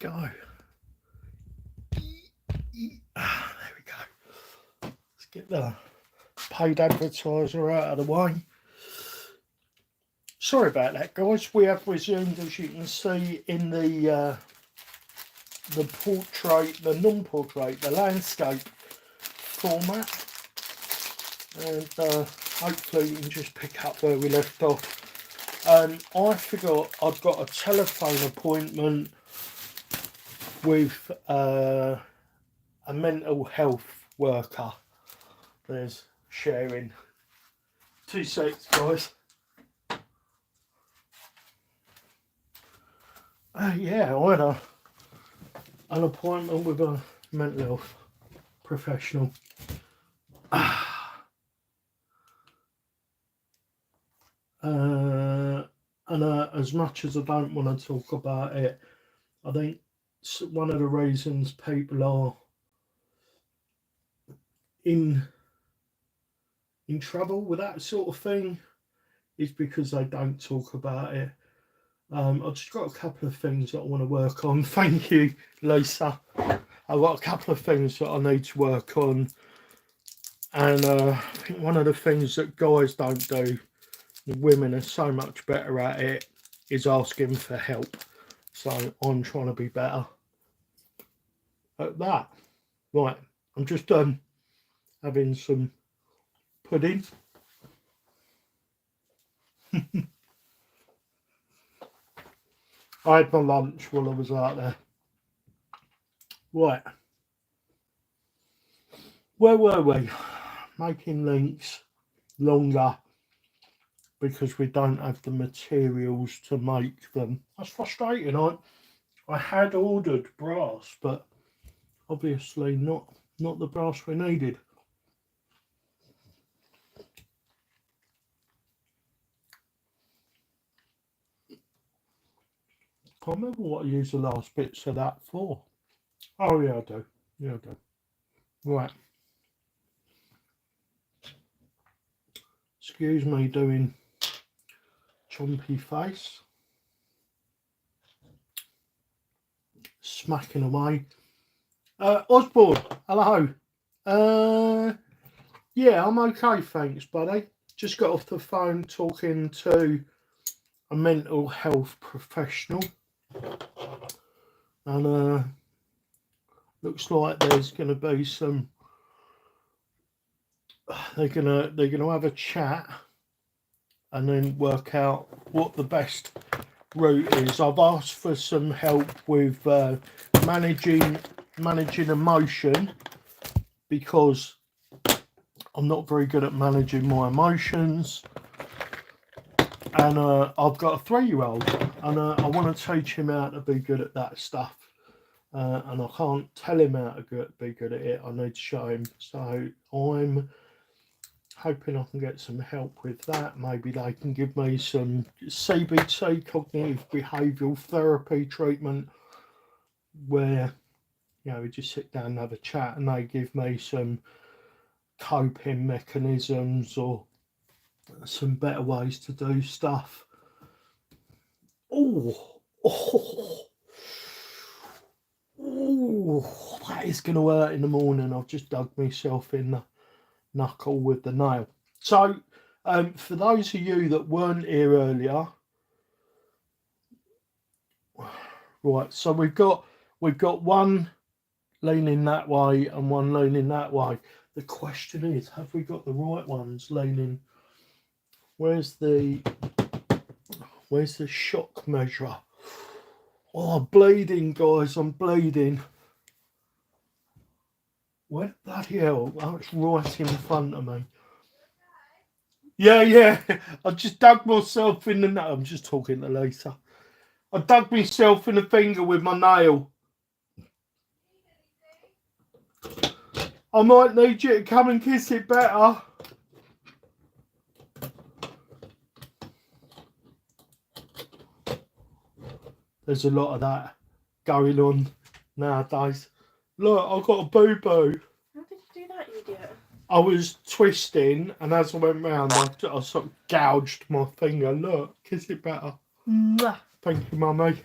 go. There we go. Let's get the paid advertiser out of the way. Sorry about that, guys. We have resumed, as you can see, in the portrait, the non-portrait, the landscape format, and hopefully you can just pick up where we left off. I forgot I'd got a telephone appointment with a mental health worker. There's sharing. 2 seconds, guys. Yeah, I had an appointment with a mental health professional. As much as I don't want to talk about it, I think one of the reasons people are in trouble with that sort of thing is because they don't talk about it. I've just got a couple of things that I want to work on. Thank you, Lisa. I've got a couple of things that I need to work on, and I think one of the things that guys don't do, the women are so much better at it, is asking for help. So I'm trying to be better at that. Right, I'm just having some pudding. I had my lunch while I was out there. Right, where were we? Making links longer because we don't have the materials to make them. That's frustrating. I had ordered brass, but obviously not the brass we needed. I can't remember what I used the last bits of that for. Oh yeah, I do. Yeah, I do. Right. Excuse me doing chompy face. Smacking away. Osborne, hello. Yeah, I'm okay, thanks, buddy. Just got off the phone talking to a mental health professional, and looks like there's going to be some. They're gonna have a chat and then work out what the best route is. I've asked for some help with managing emotion, because I'm not very good at managing my emotions, and I've got a 3-year-old, and I want to teach him how to be good at that stuff, and I can't tell him how to be good at it. I need to show him. So I'm hoping I can get some help with that. Maybe they can give me some CBT, cognitive behavioural therapy treatment, where we just sit down and have a chat, and they give me some coping mechanisms or some better ways to do stuff. Oh, that is going to hurt in the morning. I've just dug myself in the knuckle with the nail. So for those of you that weren't here earlier, right, so we've got one leaning that way and one leaning that way. The question is, have we got the right ones leaning? Where's the shock measure? Oh, I'm bleeding, guys, I'm bleeding. Where the bloody hell? Oh, it's right in front of me. Yeah. I just dug myself in the nail. I'm just talking to Lisa. I dug myself in the finger with my nail. I might need you to come and kiss it better. There's a lot of that going on nowadays. Look, I've got a boo-boo. How did you do that, you idiot? I was twisting, and as I went round, I sort of gouged my finger. Look, kiss it better. Mwah. Thank you, Mummy.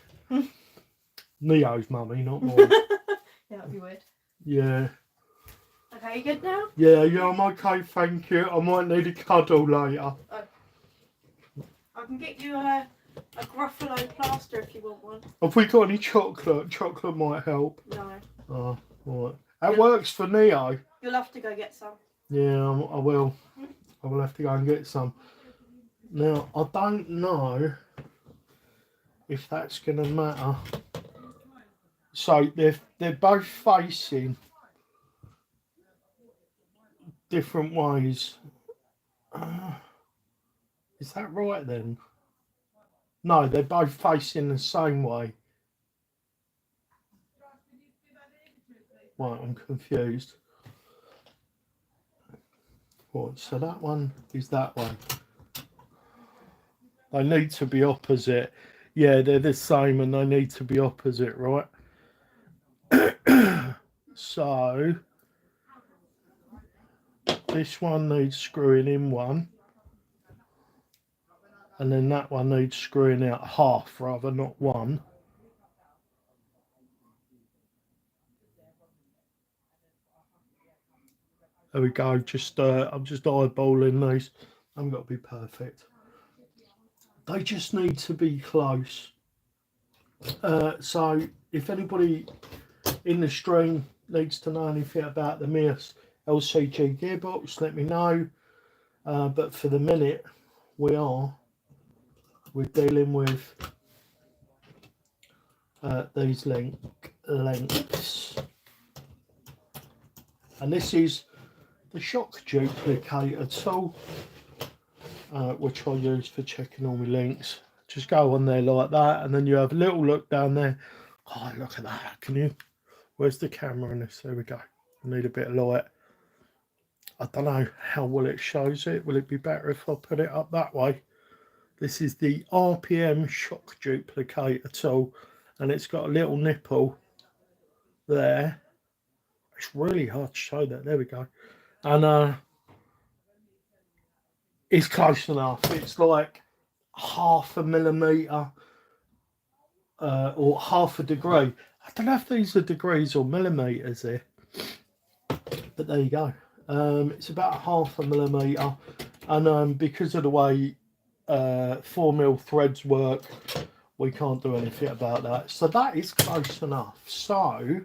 Neo's mummy, not mine. Yeah, that'd be weird. Yeah. Okay, you good now? Yeah, I'm okay, thank you. I might need a cuddle later. Oh. I can get you a Gruffalo plaster if you want one. Have we got any chocolate? Chocolate might help. No. Oh, right. That works for Neo. You'll have to go get some. Yeah, I will. I will have to go and get some. Now, I don't know if that's going to matter. So, they're both facing different ways. Is that right then? No, they're both facing the same way. Right, I'm confused. Right, so that one is that way. They need to be opposite. Yeah, they're the same and they need to be opposite, right? So, this one needs screwing in one. And then that one needs screwing out half rather, not one. There we go. I'm just eyeballing these. I haven't got to be perfect. They just need to be close. So if anybody in the stream needs to know anything about the MEUS LCG gearbox, let me know. But for the minute, we're dealing with these lengths. And this is the shock duplicator tool, which I use for checking all my links. Just go on there like that, and then you have a little look down there. Oh, look at that. Can you? Where's the camera in this? There we go. I need a bit of light. I don't know how well it shows it. Will it be better if I put it up that way? This is the RPM shock duplicator tool, and it's got a little nipple there. It's really hard to show that. There we go. And it's close enough. It's like half a millimetre or half a degree. I don't know if these are degrees or millimetres here, but there you go. It's about half a millimetre, and because of the way 4mm threads work, we can't do anything about that. So that is close enough. So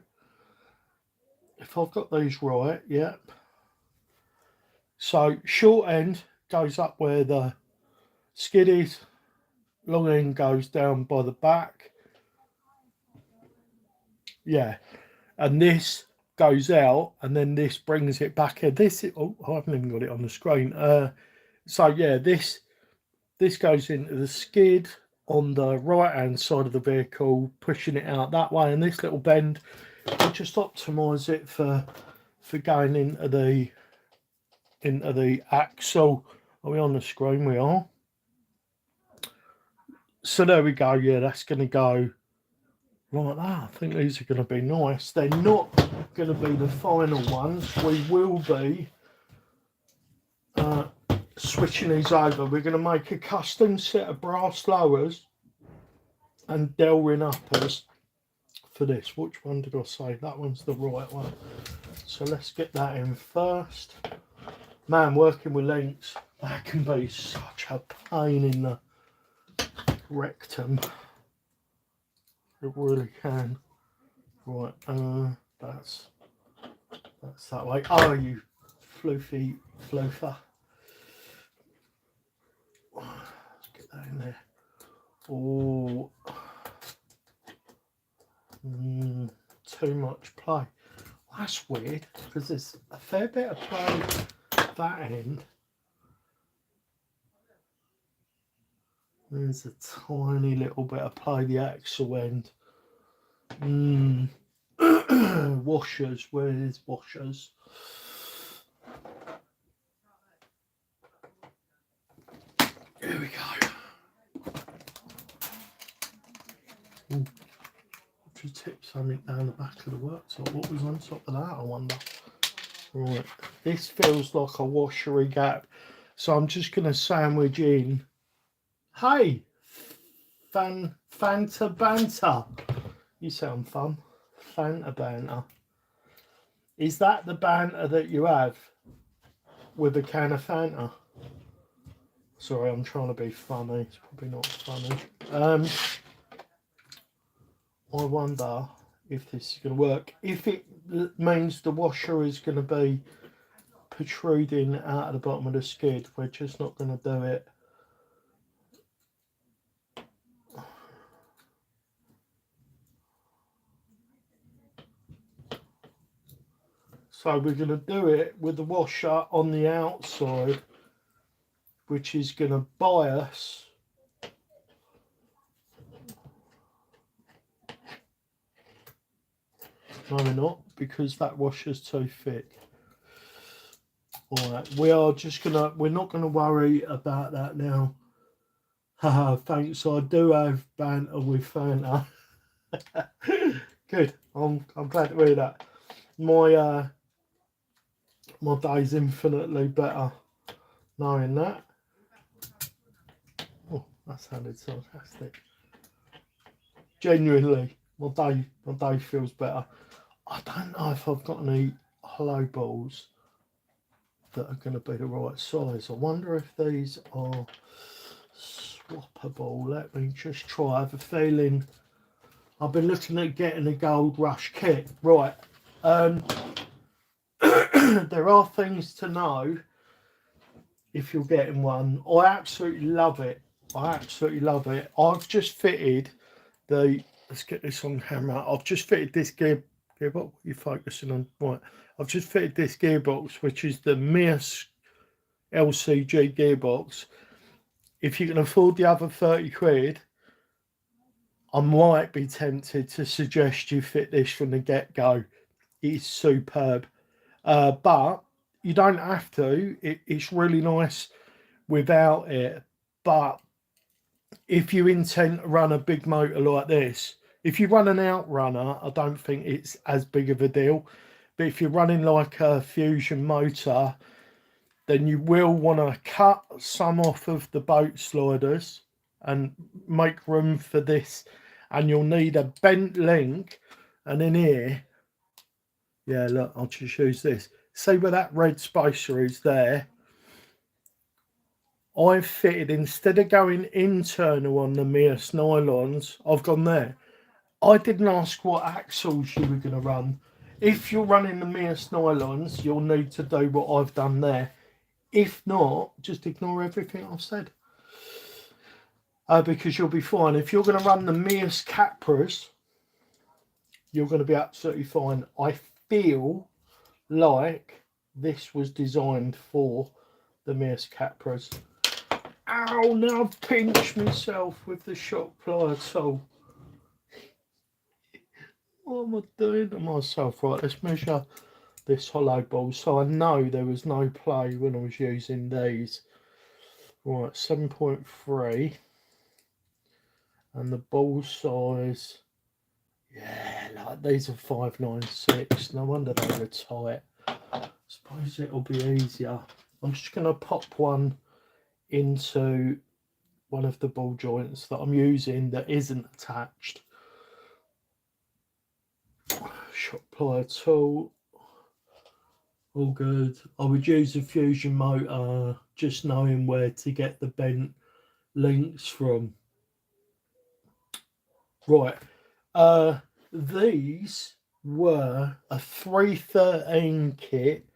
if I've got these right, yep. So short end goes up where the skid is, long end goes down by the back. Yeah, and this goes out, and then this brings it back in. This, oh, I haven't even got it on the screen. So yeah, this goes into the skid on the right hand side of the vehicle, pushing it out that way, and this little bend will just optimize it for going into the axle. Are we on the screen? We are. So there we go. Yeah, that's going to go like that. I think these are going to be nice. They're not going to be the final ones. We will be switching these over. We're going to make a custom set of brass lowers and dell ring uppers for this. Which one did I say? That one's the right one. So let's get that in first. Man, working with links, that can be such a pain in the rectum. It really can. Right, that's that way. Oh, you floofy floofer. Let's get that in there. Oh, too much play. That's weird, because there's a fair bit of play at that end. There's a tiny little bit of play the axle end. Washers, where's washers? Here we go. Ooh. If you tip something down the back of the worktop, what was on top of that, I wonder? Right, this feels like a washery gap, so I'm just going to sandwich in. Hey, Fanta Banter. You sound fun. Fanta banter. Is that the banter that you have with a can of Fanta? Sorry, I'm trying to be funny. It's probably not funny. I wonder if this is going to work. If it means the washer is going to be protruding out of the bottom of the skid, we're just not going to do it. So we're going to do it with the washer on the outside, which is going to bias no we're not, because that washer's too thick. Alright, we're not gonna worry about that now. Haha, thanks. I do have banter with Fanta. Good. I'm glad to hear that. My my day's infinitely better knowing that. Oh, that sounded sarcastic. Genuinely, my day feels better. I don't know if I've got any hollow balls that are going to be the right size. I wonder if these are swappable. Let me just try. I have a feeling I've been looking at getting a Gold Rush kit. Right. There are things to know if you're getting one. I absolutely love it. I've just fitted the, let's get this on camera. I've just fitted this gearbox. What are you focusing on? Right. I've just fitted this gearbox, which is the MEUS LCG gearbox. If you can afford the other 30 quid, I might be tempted to suggest you fit this from the get-go. It's superb. But you don't have to. It's really nice without it. But if you intend to run a big motor like this, if you run an outrunner, I don't think it's as big of a deal. But if you're running like a Fusion motor, then you will want to cut some off of the boat sliders and make room for this. And you'll need a bent link. And in here, yeah, look, I'll just use this. See where that red spacer is there? I've fitted, instead of going internal on the MEUS nylons, I've gone there. I didn't ask what axles you were going to run. If you're running the MEUS nylons, you'll need to do what I've done there. If not, just ignore everything I've said. Because you'll be fine. If you're going to run the MEUS Capras, you're going to be absolutely fine. I feel like this was designed for the MEUS Capras. Ow, now I've pinched myself with the shock plier tool. What am I doing to myself? Right, let's measure this hollow ball. So I know there was no play when I was using these. Right, 7.3. And the ball size, yeah, like these are 596. No wonder they were tight. I suppose it'll be easier. I'm just going to pop one into one of the ball joints that I'm using that isn't attached. Shot plier tool, all good. I would use a Fusion motor, just knowing where to get the bent links from. Right, these were a 313 kit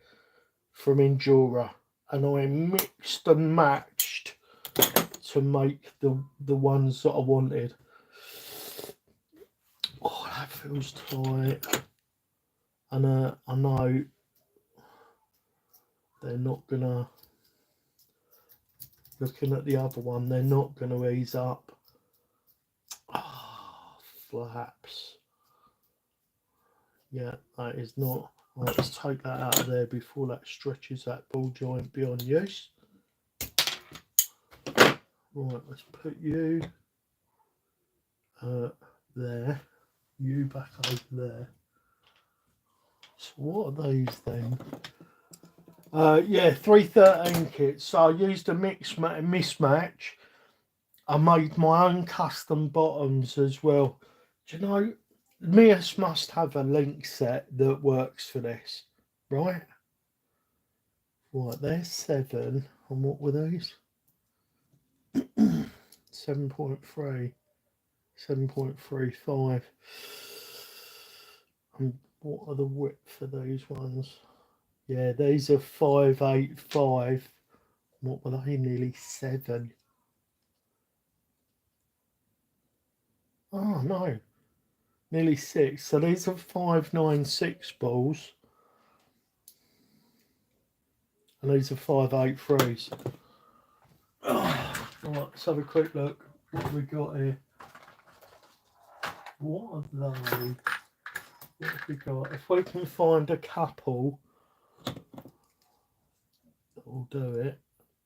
from Endura, and I mixed and matched to make the ones that I wanted. Oh, that feels tight. And I know they're not gonna, looking at the other one, they're not gonna ease up. Ah, oh, flaps. Yeah, that is not. Right, let's take that out of there before that stretches that ball joint beyond use. Right, let's put you there, you back over there. So what are these then? Yeah, 313 kits. So I used a mismatch. I made my own custom bottoms as well. Do you know, MEUS must have a link set that works for this, right? Right, there's 7. And what were these? 7.3, 7.35. And what are the width for these ones? Yeah, these are 585. What were they? Nearly 7. Oh no, nearly 6. So these are 596 balls, and these are 583s. Oh, right, let's have a quick look. What have we got here? What are they? What have we got? If we can find a couple that will do it,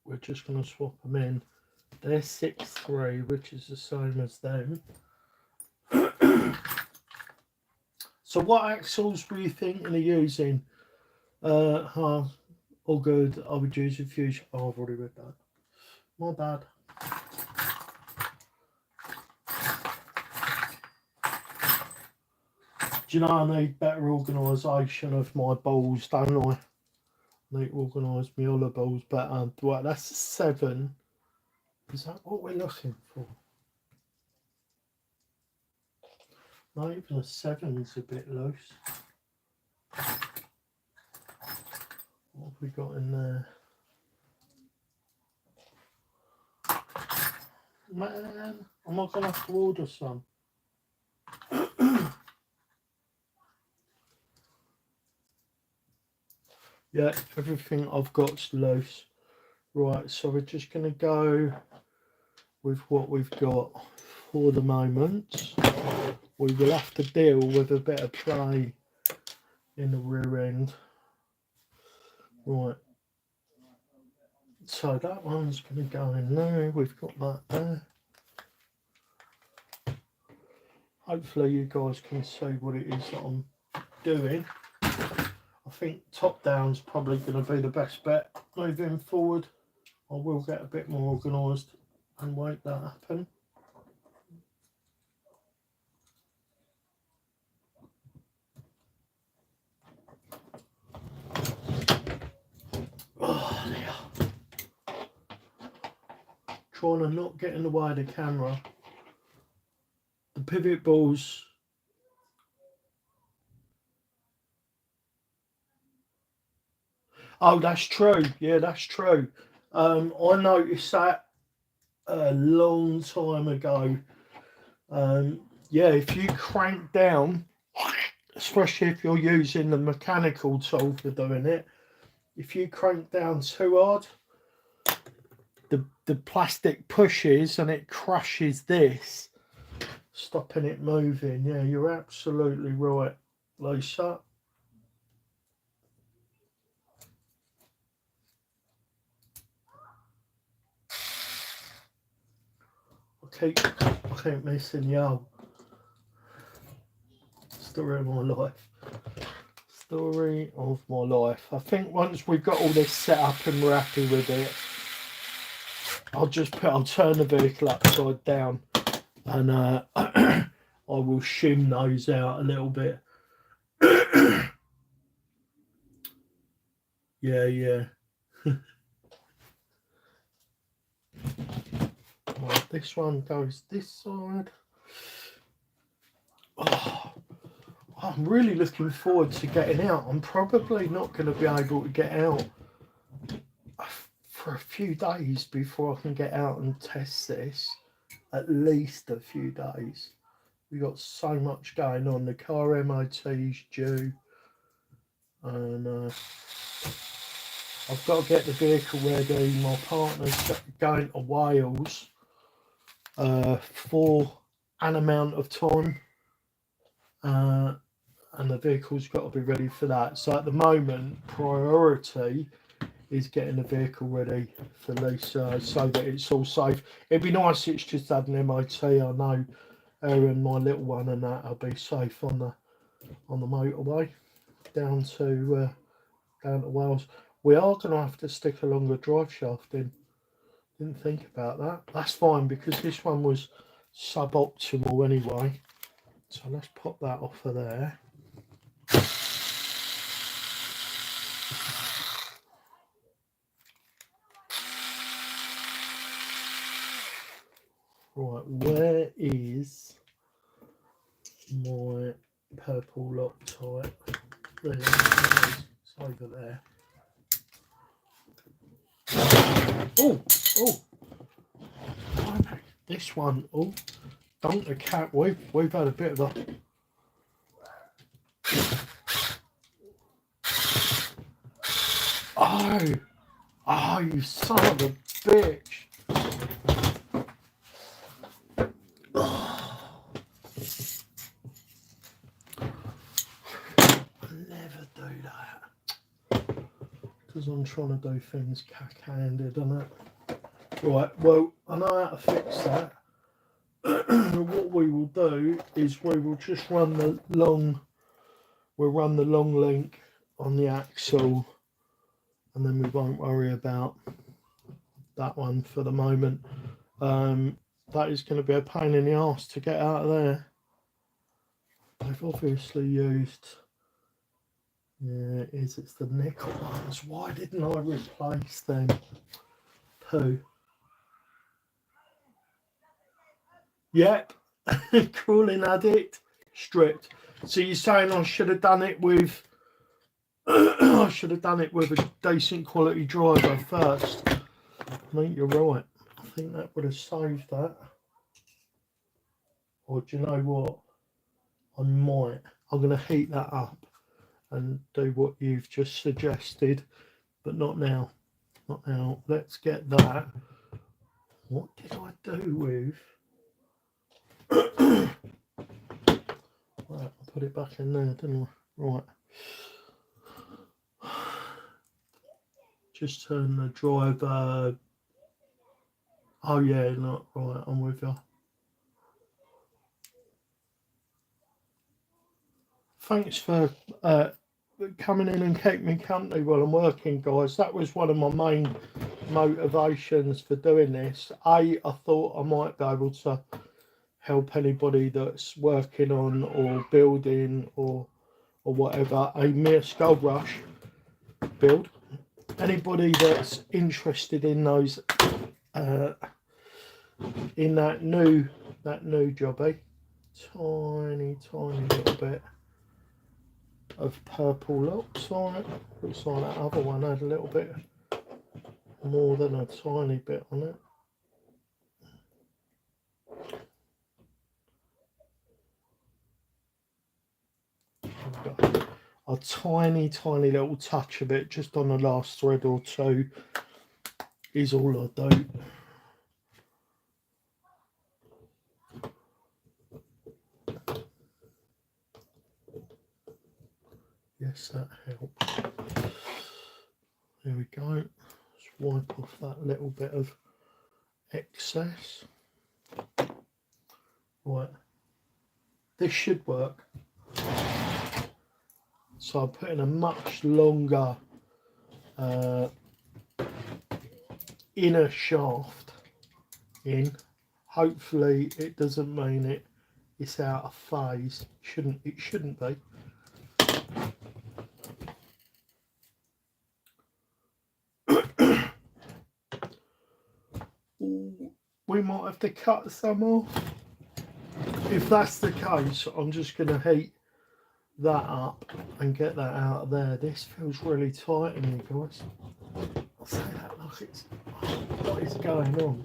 we're just going to swap them in. They're 6.3, which is the same as them. So what axles were you thinking of using? All good. I would use a Fusion. Oh, I've already read that. My bad. Do you know I need better organisation of my balls, don't I? I need to organise my other balls better. Right, that's a 7. Is that what we're looking for? Not even a 7 is a bit loose. What have we got in there? Man, I'm not going to have to order some. Yeah, everything I've got's loose. Right, so we're just going to go with what we've got for the moment. We will have to deal with a bit of play in the rear end. Right, so that one's going to go in there. We've got that there. Hopefully you guys can see what it is that I'm doing. I think top down's probably going to be the best bet moving forward. I will get a bit more organised and make that happen. Oh, yeah. Trying to not get in the way of the camera. The pivot balls. Oh, that's true. Yeah, that's true. I noticed that a long time ago. Yeah, if you crank down, especially if you're using the mechanical tool for doing it, if you crank down too hard, the plastic pushes and it crushes this, stopping it moving. Yeah, you're absolutely right, Lisa. I keep missing you. Story of my life. Story of my life. I think once we've got all this set up and we're happy with it, I'll turn the vehicle upside down and I will shim those out a little bit. Yeah. Right, this one goes this side. Oh, I'm really looking forward to getting out. I'm probably not going to be able to get out for a few days before I can get out and test this. At least a few days. We've got so much going on. The car MOT's due. And I've got to get the vehicle ready. My partner's going to Wales for an amount of time. And the vehicle's got to be ready for that. So at the moment, priority is getting the vehicle ready for Lisa so that it's all safe. It'd be nice if it's just had an MOT. I know her and my little one and that will be safe on the motorway down to Wales. We are going to have to stick a longer drive shaft in. Didn't think about that. That's fine because this one was suboptimal anyway. So let's pop that off of there. Right, where is my purple Loctite? There it is. It's over there. Oh, this one. Oh, don't the cat. We've had a bit of a. Oh, you son of a bitch! Never do that because I'm trying to do things cack-handed, and that. Right, well, I know how to fix that. What we will do is we will just run the long link on the axle, and then we won't worry about that one for the moment. That is going to be a pain in the arse to get out of there. I've obviously used, yeah, it is, it's the nickel ones. Why didn't I replace them? Poo. Yep. Crawling addict, stripped. So you're saying I should have done it with I should have done it with a decent quality driver first. I think you're right. I think that would have saved that. Or do you know what? I'm going to heat that up and do what you've just suggested, but not now. Not now. Let's get that. What did I do with? Right, I put it back in there, didn't I? Right. Just turn the driver. Oh yeah, not right. I'm with you. Thanks for coming in and keeping me company while I'm working, guys. That was one of my main motivations for doing this. I thought I might be able to help anybody that's working on or building or whatever a MEUS Goldrush build. Anybody that's interested in those in that new jobby, tiny little bit of purple locks on it. Looks like that other one had a little bit more than a tiny bit on it. A tiny little touch of it just on the last thread or two is all I do. Yes, that helps. There we go. Let's wipe off that little bit of excess. Right, this should work. So I'm putting a much longer inner shaft in. Hopefully it doesn't mean it's out of phase. It shouldn't be. We might have to cut some off. If that's the case, I'm just going to heat that up and get that out of there. This feels really tight in here, guys. I'll say that like it's... What is going on?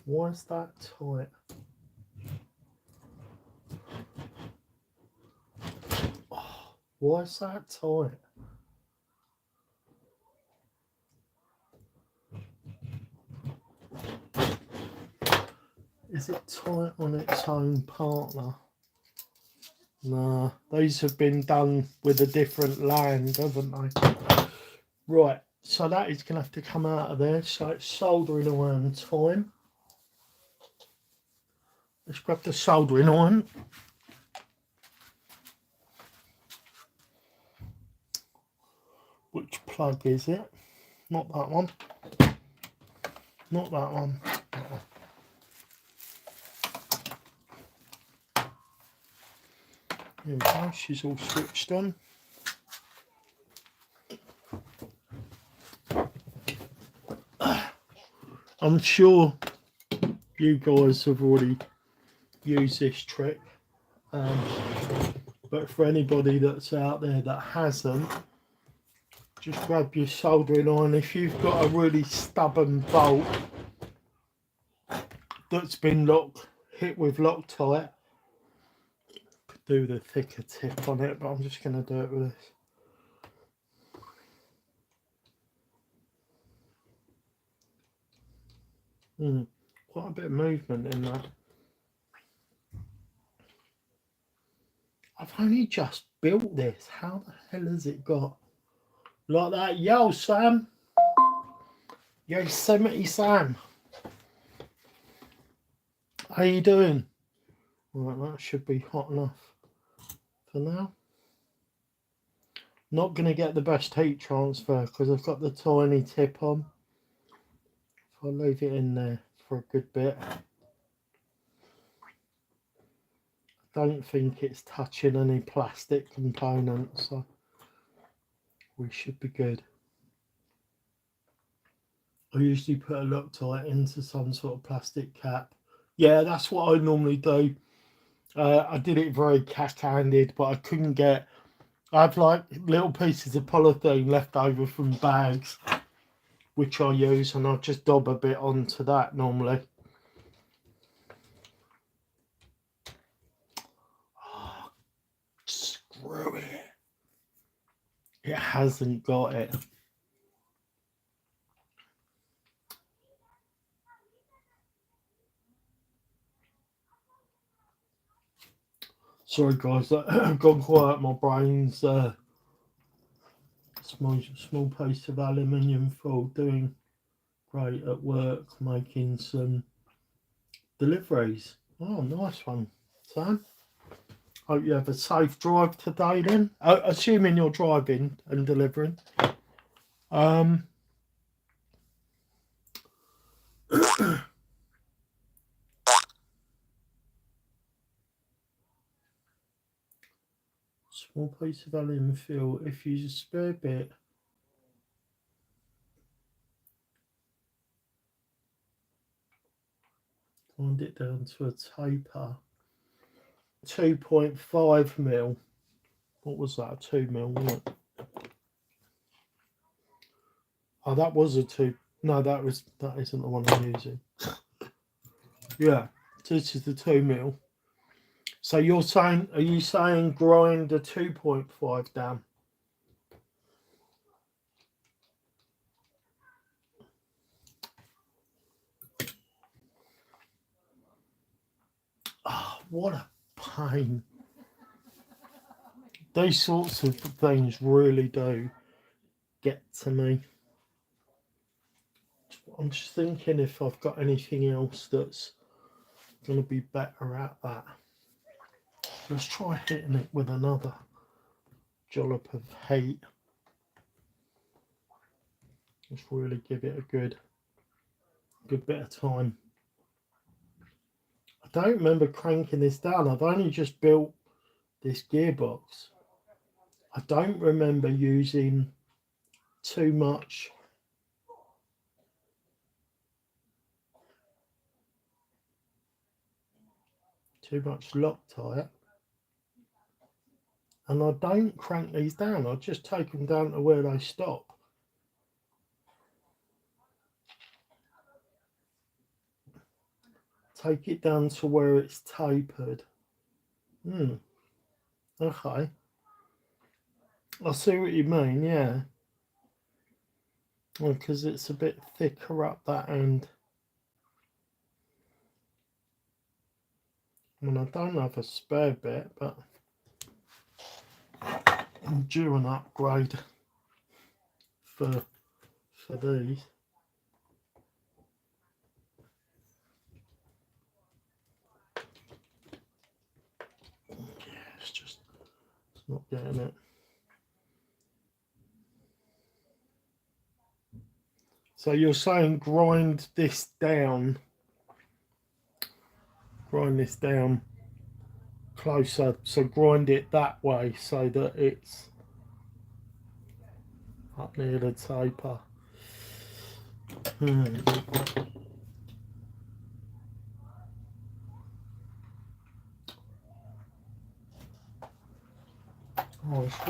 Why is that tight? Oh, why is that tight? Is it tight on its own partner? Nah, these have been done with a different land, haven't they? Right, so that is going to have to come out of there. So it's soldering iron time. Let's grab the soldering iron. Which plug is it? Not that one. Not that one. There we go, she's all switched on. I'm sure you guys have already used this trick, but for anybody that's out there that hasn't, just grab your soldering iron. If you've got a really stubborn bolt that's been hit with Loctite, could do the thicker tip on it, but I'm just going to do it with this. Quite a bit of movement in that. I've only just built this. How the hell has it got like that? Yo, Sam. Yosemite Sam. How you doing? Right, that should be hot enough for now. Not going to get the best heat transfer because I've got the tiny tip on. If I leave it in there for a good bit, I don't think it's touching any plastic components, so we should be good. I usually put a Loctite into some sort of plastic cap. Yeah, that's what I normally do. I did it very cack-handed, but I couldn't get... I have like little pieces of polythene left over from bags, which I use, and I'll just dob a bit onto that normally. Oh, screw it. It hasn't got it. Sorry guys, I've gone quiet. My brain's small piece of aluminium foil, doing great at work, making some deliveries. Oh, nice one, Sam. Hope you have a safe drive today then. Assuming you're driving and delivering. Small piece of aluminium foil. If you use a spare bit, wind it down to a taper. 2.5 mil. What was that? 2 mil, wasn't it? Oh, that was a 2. No, that isn't the one I'm using. Yeah, this is the 2 mil. So are you saying grind the 2.5 down? Oh, what a pain. These sorts of things really do get to me. I'm just thinking if I've got anything else that's going to be better at that. Let's try hitting it with another dollop of heat. Just really give it a good bit of time. I don't remember cranking this down. I've only just built this gearbox. I don't remember using too much Loctite, and I don't crank these down. I just take them down to where they stop. Take it down to where it's tapered. Okay, I see what you mean. Yeah, because it's a bit thicker up that end. I mean, I don't have a spare bit, but I'm due an upgrade for these. Yeah, it's not getting it. So you're saying grind this down closer, so grind it that way so that it's up near the taper. Oh, it's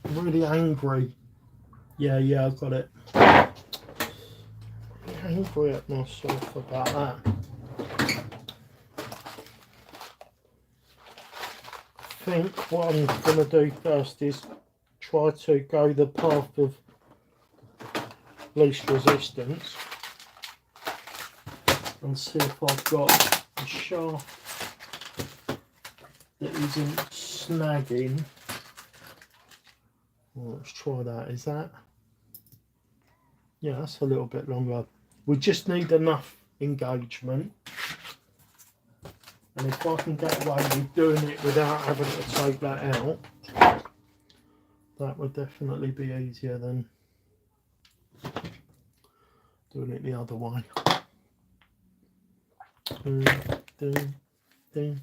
really angry. Yeah, I got it. Angry at myself about that. I think what I'm going to do first is try to go the path of least resistance and see if I've got a shaft that isn't snagging. Well, let's try that. Is that? Yeah, that's a little bit longer. We just need enough engagement. And if I can get away with doing it without having to take that out, that would definitely be easier than doing it the other way. Ding, ding.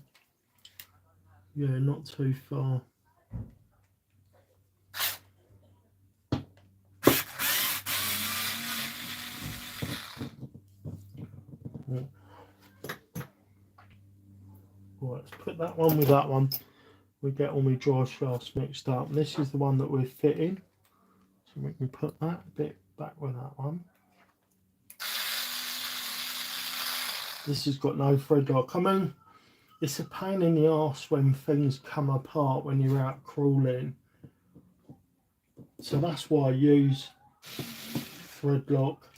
Yeah, not too far. Right, let's put that one with that one. We get all my drive shafts mixed up. And this is the one that we're fitting. So we can put that bit back with that one. This has got no thread lock. I mean, it's a pain in the arse when things come apart when you're out crawling. So that's why I use thread lock.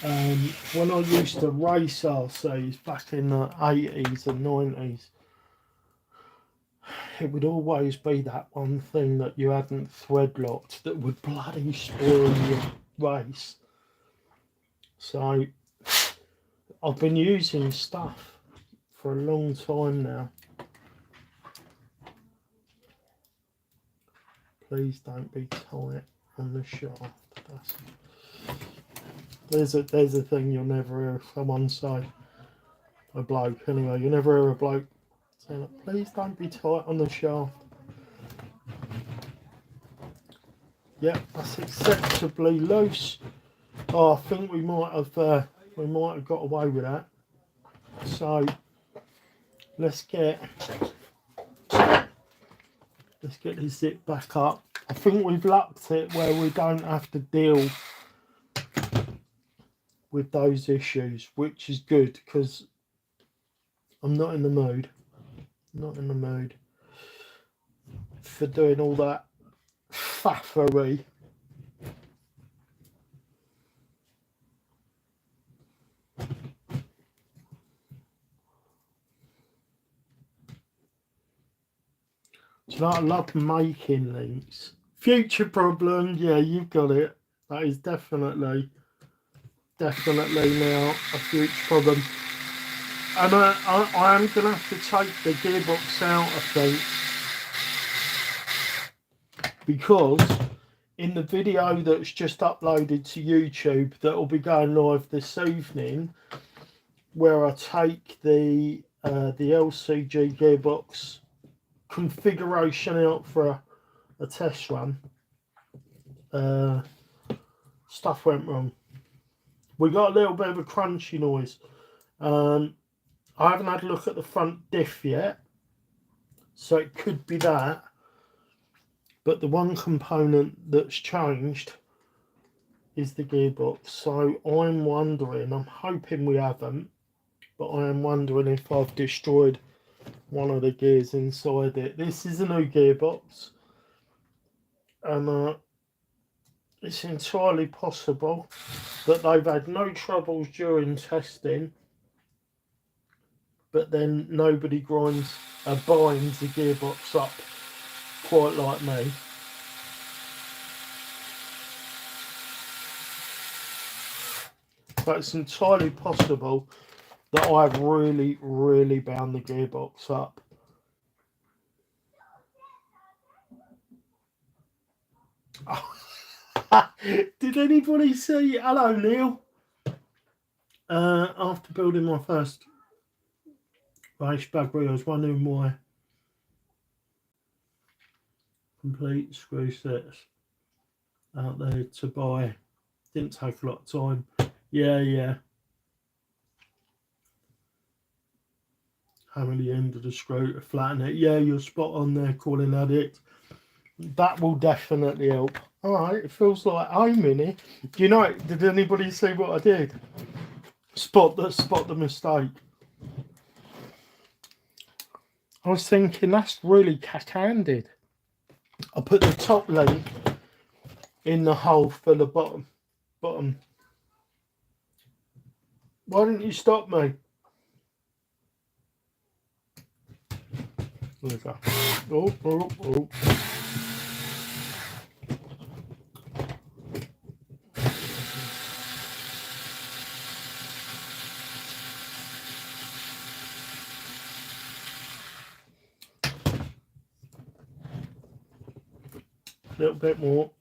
When I used to race RCs back in the 80s and 90s, it would always be that one thing that you hadn't thread locked that would bloody spoil your race. So I've been using stuff for a long time now. Please don't be tight on the shaft. There's a thing you'll never hear someone say. A bloke, anyway. You never hear a bloke saying, please don't be tight on the shaft. Yep, that's acceptably loose. Oh, I think we might have got away with that. So let's get this zip back up. I think we've lucked it where we don't have to deal with those issues, which is good because I'm not in the mood. Not in the mood for doing all that faffery. Do you know, I love making links. Future problem, yeah, you've got it. That is definitely now a future problem. And I am going to have to take the gearbox out, I think. Because in the video that's just uploaded to YouTube that will be going live this evening, where I take the LCG gearbox configuration out for a test run, stuff went wrong. We got a little bit of a crunchy noise. I haven't had a look at the front diff yet, so it could be that. But the one component that's changed is the gearbox. So I'm wondering, I'm hoping we haven't, but I am wondering if I've destroyed one of the gears inside it. This is a new gearbox, and it's entirely possible that they've had no troubles during testing, but then nobody binds the gearbox up quite like me. But it's entirely possible that I've really bound the gearbox up. Did anybody see? Hello, Neil. After building my first Bugbear, I was wondering why complete screw sets out there to buy. Didn't take a lot of time. Yeah. Hammer the end of the screw to flatten it. Yeah, you're spot on there, Calling Addict. That will definitely help. Alright, it feels like I'm in it. Do you know, did anybody see what I did? Spot the mistake. I was thinking that's really cack-handed. I put the top link in the hole for the bottom. Why didn't you stop me? There we go. Oh. A little bit more.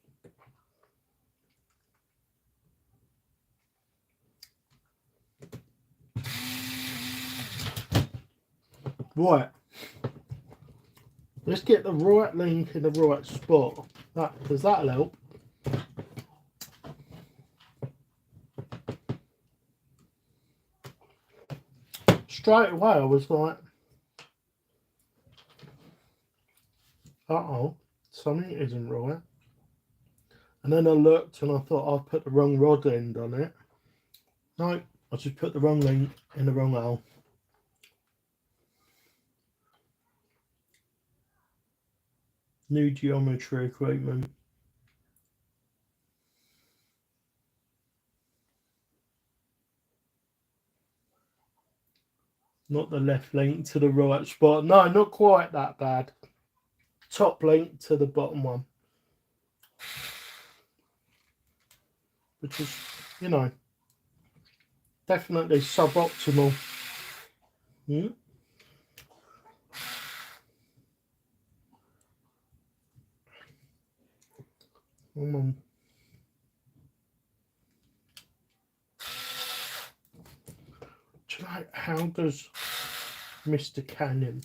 Right. Let's get the right link in the right spot. Does that help? Straight away I was like, uh-oh, something isn't right. And then I looked and I thought I put the wrong rod end on it. No, I just put the wrong link in the wrong hole. New geometry equipment. Not the left link to the right spot. No, not quite that bad. Top link to the bottom one. Which is, you know, definitely suboptimal. Come on. Do you know, how does Mr. Canyon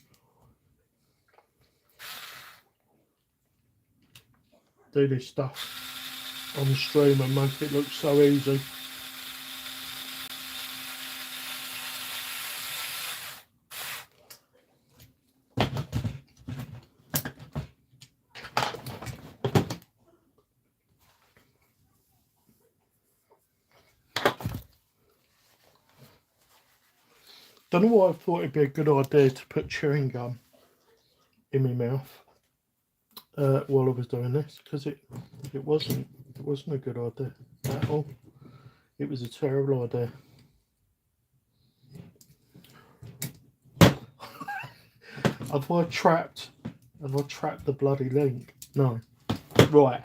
do this stuff on stream and make it look so easy? Don't know why I thought it'd be a good idea to put chewing gum in my mouth while I was doing this, because it wasn't a good idea at all. It was a terrible idea. Have I trapped the bloody link? No. Right.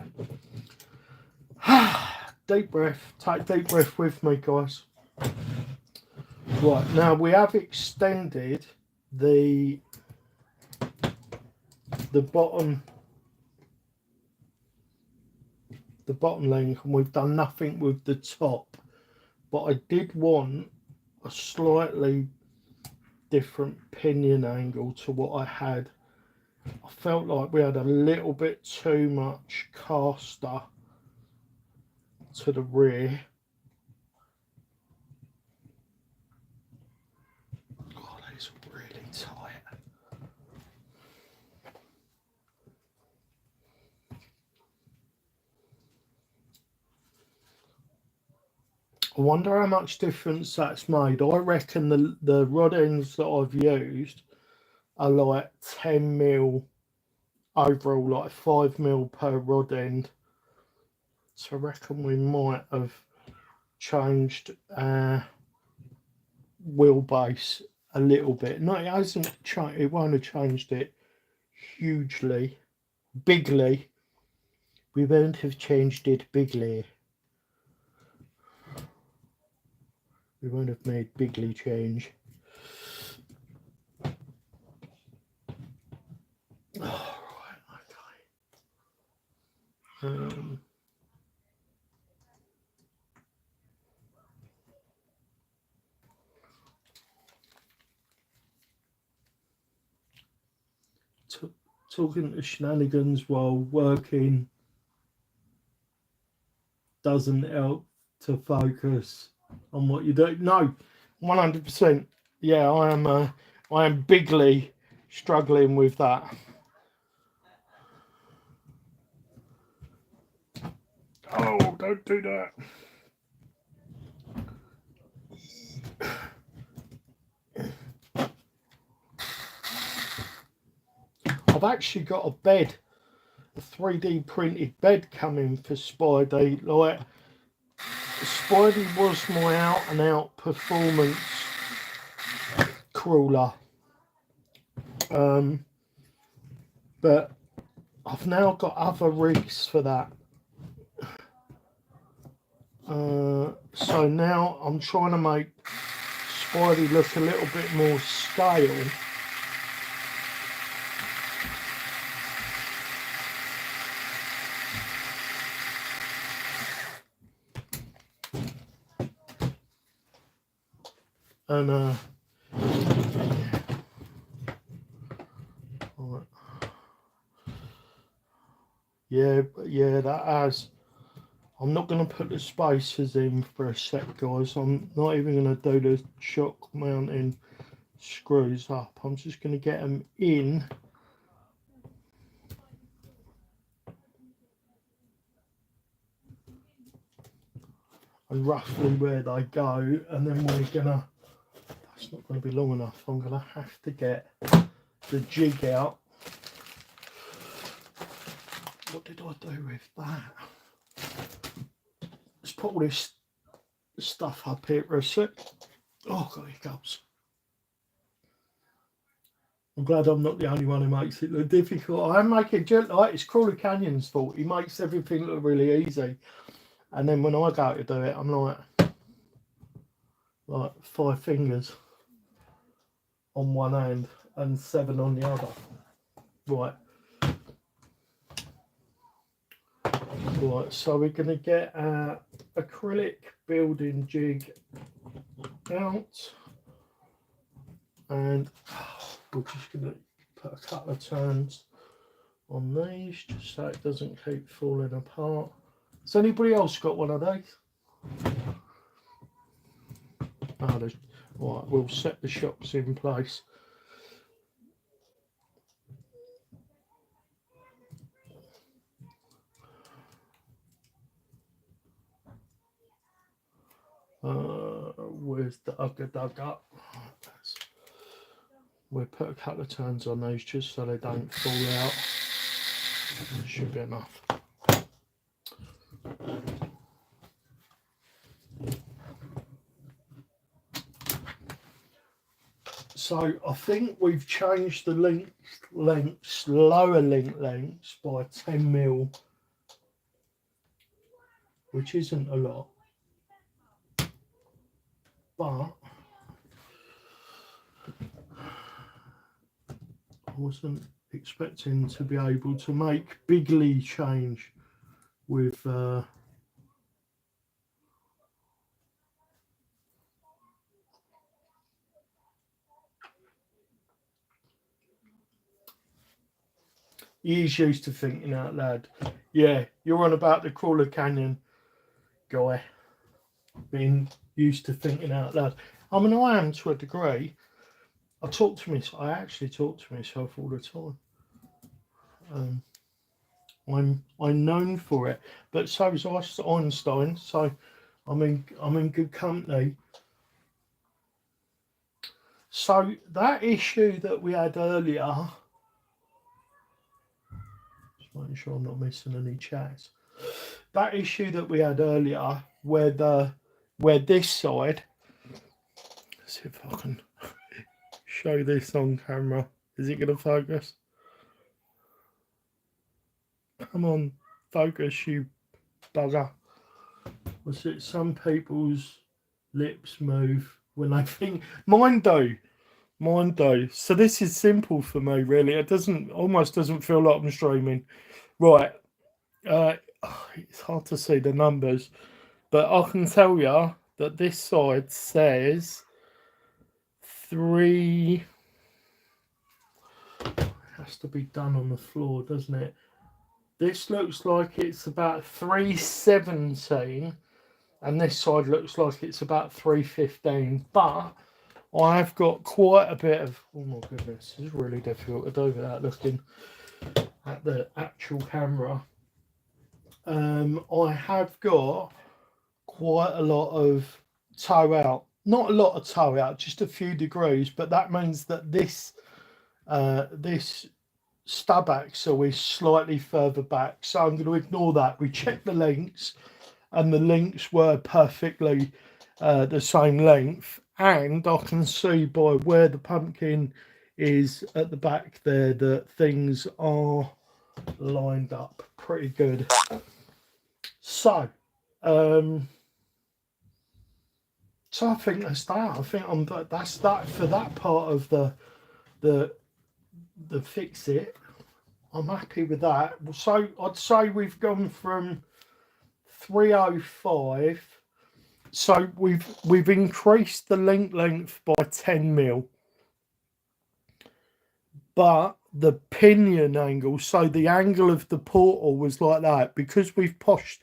Deep breath. Take deep breath with me, guys. Right, now we have extended the bottom link, and we've done nothing with the top. But I did want a slightly different pinion angle to what I had. I felt like we had a little bit too much caster to the rear. God, it's really tight. I wonder how much difference that's made. I reckon the rod ends that I've used are like 10mm overall, like 5mm per rod end. So I reckon we might have changed wheelbase a little bit. No, it hasn't changed. It won't have changed it hugely, bigly. We won't have changed it bigly. We won't have made bigly change. Oh, right, okay. talking to shenanigans while working doesn't help to focus on what you do. No, 100%. Yeah, I am bigly struggling with that. Oh, don't do that. I've actually got a bed, a 3D printed bed coming for Spidey. Like, Spidey was my out and out performance crawler. But I've now got other rigs for that. So now I'm trying to make Spidey look a little bit more scale. And yeah, that has. I'm not going to put the spacers in for a sec, guys. I'm not even going to do the shock mounting screws up. I'm just going to get them in. And roughly where they go. And then we're going to... That's not going to be long enough. I'm going to have to get the jig out. What did I do with that? Let's put all this stuff up here for a sec. Oh, God, it goes. I'm glad I'm not the only one who makes it look difficult. I make it just like it's Crawler Canyon's fault. He makes everything look really easy. And then when I go to do it, I'm like 5 fingers on one hand and 7 on the other. Right. Right, so we're going to get our acrylic building jig out, and we're just going to put a couple of turns on these just so it doesn't keep falling apart. Has anybody else got one of these? Oh, right, we'll set the shocks in place. Where's the dug up? We'll put a couple of turns on those just so they don't fall out. Should be enough. So I think we've changed the lower link lengths by 10mm, which isn't a lot. But I wasn't expecting to be able to make bigly change with he's used to thinking out loud. Yeah, you're on about the Crawler Canyon guy being used to thinking out loud. I mean, I am to a degree. I actually talk to myself all the time. I'm known for it, but so is Einstein. So I'm in good company. So that issue that we had earlier, just making sure I'm not missing any chats. That issue that we had earlier, where this side, let's see if I can show this on camera. Is it going to focus? Come on, focus, you bugger. Was it some people's lips move when they think? Mine do. So this is simple for me, really. It almost doesn't feel like I'm streaming. Right. It's hard to see the numbers, but I can tell you that this side says 3. has to be done on the floor, doesn't it? This looks like it's about 317, and this side looks like it's about 315. But I've got quite a bit of, oh my goodness, it's really difficult to do without looking at the actual camera. I have got quite a lot of toe out. Not a lot of toe out, just a few degrees, but that means that this stub axle is slightly further back, so I'm going to ignore that. We checked the links, and the links were perfectly the same length, and I can see by where the pumpkin is at the back there that things are lined up pretty good. So I think that's that. I think that's that for that part of the fix it. I'm happy with that. So I'd say we've gone from 305. So we've increased the link length by 10 mil. But the pinion angle, so the angle of the portal was like that. Because we've pushed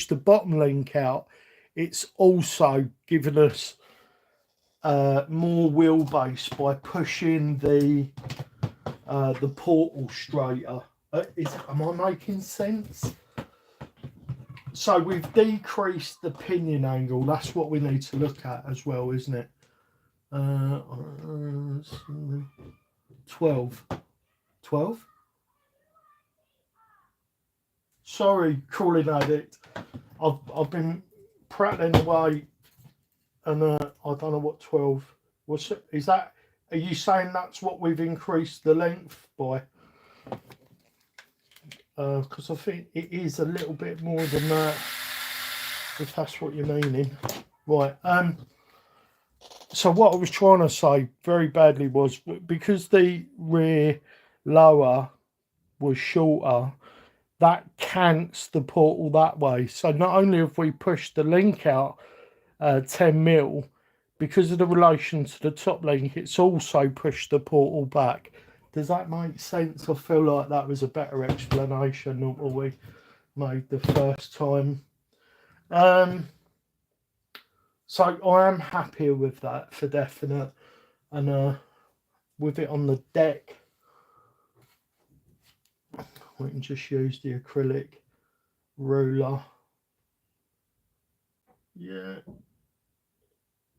the bottom link out, it's also given us more wheelbase by pushing the portal straighter. Am I making sense? So we've decreased the pinion angle. That's what we need to look at as well, isn't it? 12. Sorry, crawling addict. I've been prattling away, and I don't know what 12 was. Is that? Are you saying that's what we've increased the length by? Because I think it is a little bit more than that, if that's what you're meaning. Right. So what I was trying to say very badly was, because the rear lower was shorter, that cants the portal that way. So not only have we pushed the link out 10 mil, because of the relation to the top link, it's also pushed the portal back. Does that make sense? I feel like that was a better explanation than what we made the first time. So I am happier with that for definite. And with it on the deck, we can just use the acrylic ruler. Yeah.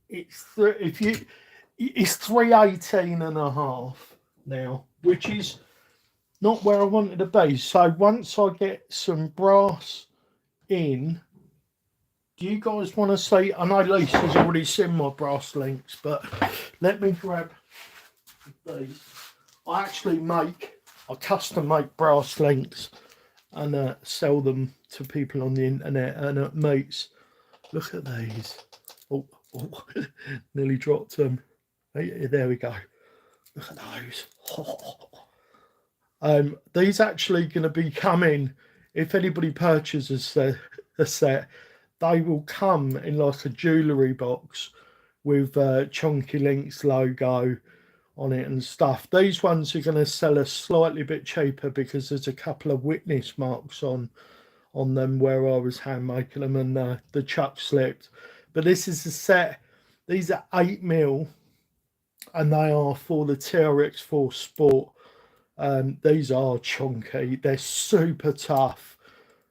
It's 318 and a half now, which is not where I wanted to be. So once I get some brass in, do you guys want to see? I know Lisa's already seen my brass links, but let me grab these. I custom make brass links and sell them to people on the internet and at MEUS. Look at these. Oh, nearly dropped them. Hey, there we go. Look at those. These actually going to be coming. If anybody purchases a set, they will come in like a jewellery box with Chunky Links logo on it and stuff. These ones are going to sell a slightly bit cheaper because there's a couple of witness marks on them where I was hand making them, and the chuck slipped. But this is a set. These are 8 mil, and they are for the TRX4 Sport. These are chunky. They're super tough,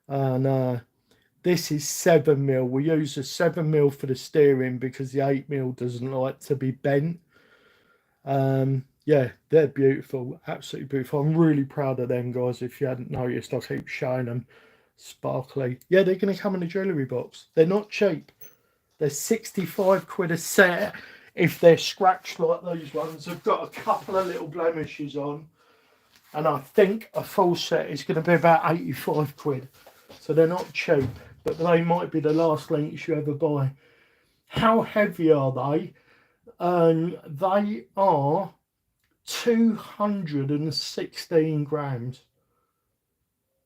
and this is 7 mil. We use a 7 mil for the steering because the 8 mil doesn't like to be bent. Yeah, they're beautiful, absolutely beautiful. I'm really proud of them, guys. If you hadn't noticed, I keep showing them. Sparkly. Yeah, they're going to come in a jewellery box. They're not cheap. They're 65 quid a set if they're scratched like these ones. They've got a couple of little blemishes on, and I think a full set is going to be about 85 quid. So they're not cheap, but they might be the last links you ever buy. How heavy are they? They are 216 grams.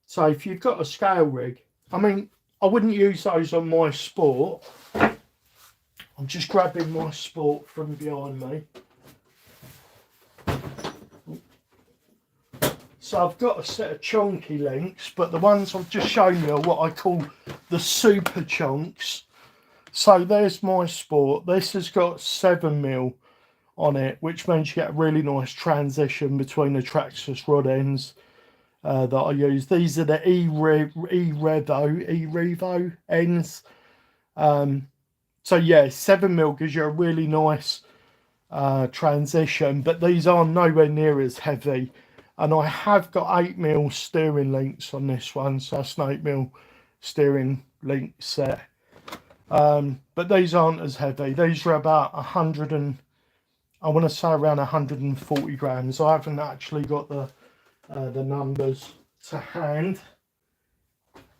So if you've got a scale rig, I mean, I wouldn't use those on my Sport. I'm just grabbing my Sport from behind me. So I've got a set of chunky links, but the ones I've just shown you are what I call the super chunks. So there's my sport. This has got 7mm on it, which means you get a really nice transition between the Traxxas rod ends that I use. These are the E-Revo ends. So yeah, 7mm gives you a really nice transition, but these are nowhere near as heavy. And I have got 8mm steering links on this one, so that's an 8mm steering link set. But these aren't as heavy. These are about 100 and I want to say around 140 grams. I haven't actually got the numbers to hand,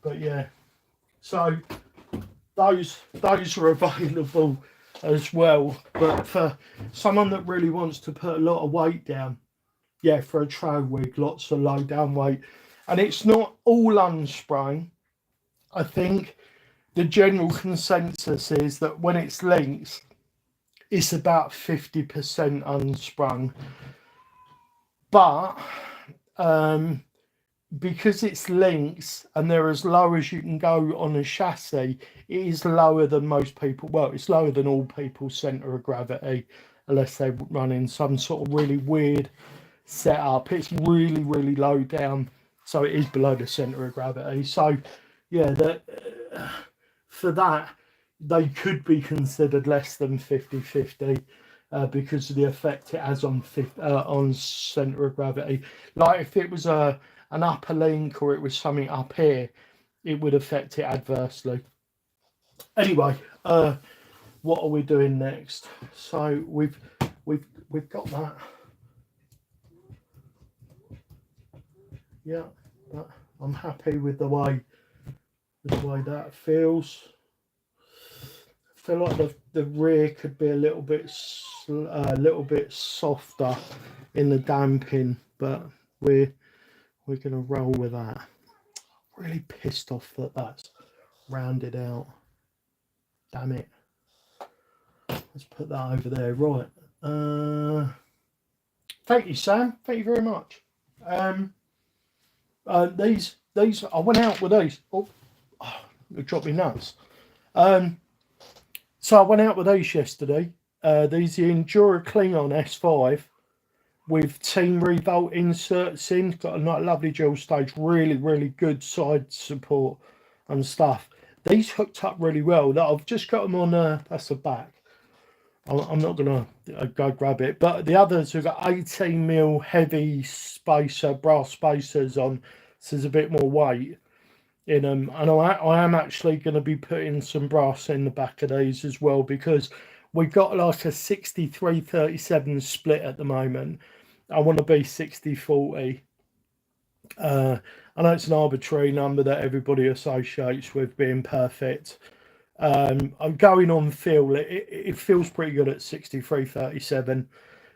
but yeah. So those are available as well. But for someone that really wants to put a lot of weight down, yeah, for a trail wig, lots of low down weight, and it's not all unsprung. I think the general consensus is that when it's links, it's about 50% unsprung. But because it's links and they're as low as you can go on a chassis, it is lower than most people. Well, it's lower than all people's centre of gravity, unless they're running some sort of really weird setup. It's really, really low down, so it is below the centre of gravity. So yeah, for that, they could be considered less than 50-50 because of the effect it has on centre of gravity. Like if it was an upper link or it was something up here, it would affect it adversely. Anyway, what are we doing next? So we've got that. Yeah, but I'm happy with the way that feels. I feel like the rear could be a little bit softer in the damping, but we're gonna roll with that. Really pissed off that that's rounded out. Damn it. Let's put that over there. Right. Thank you, Sam. Thank you very much. These I went out with these. Oh, it dropped me nuts. So I went out with these yesterday. These are the Endura Klingon S5 with Team Revolt inserts in. Got a lovely dual stage, really, really good side support and stuff. These hooked up really well. That I've just got them on. That's the back. I'm not gonna go grab it, but the others have got 18mm heavy spacer, brass spacers on, so there's a bit more weight in them. And I am actually going to be putting some brass in the back of these as well, because we've got like a 63-37 split at the moment. I want to be 60-40. I know it's an arbitrary number that everybody associates with being perfect. I'm going on feel. It feels pretty good at 63-37.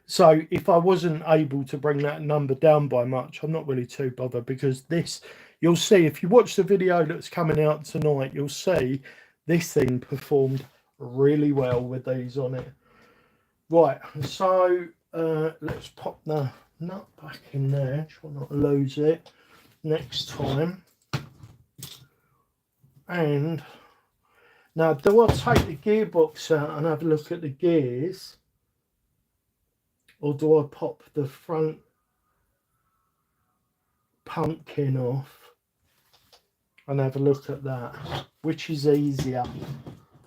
So if I wasn't able to bring that number down by much, I'm not really too bothered, because this, you'll see, if you watch the video that's coming out tonight, you'll see this thing performed really well with these on it. Right, so let's pop the nut back in there, try not to lose it next time. And now, do I take the gearbox out and have a look at the gears, or do I pop the front pumpkin off and have a look at that? Which is easier?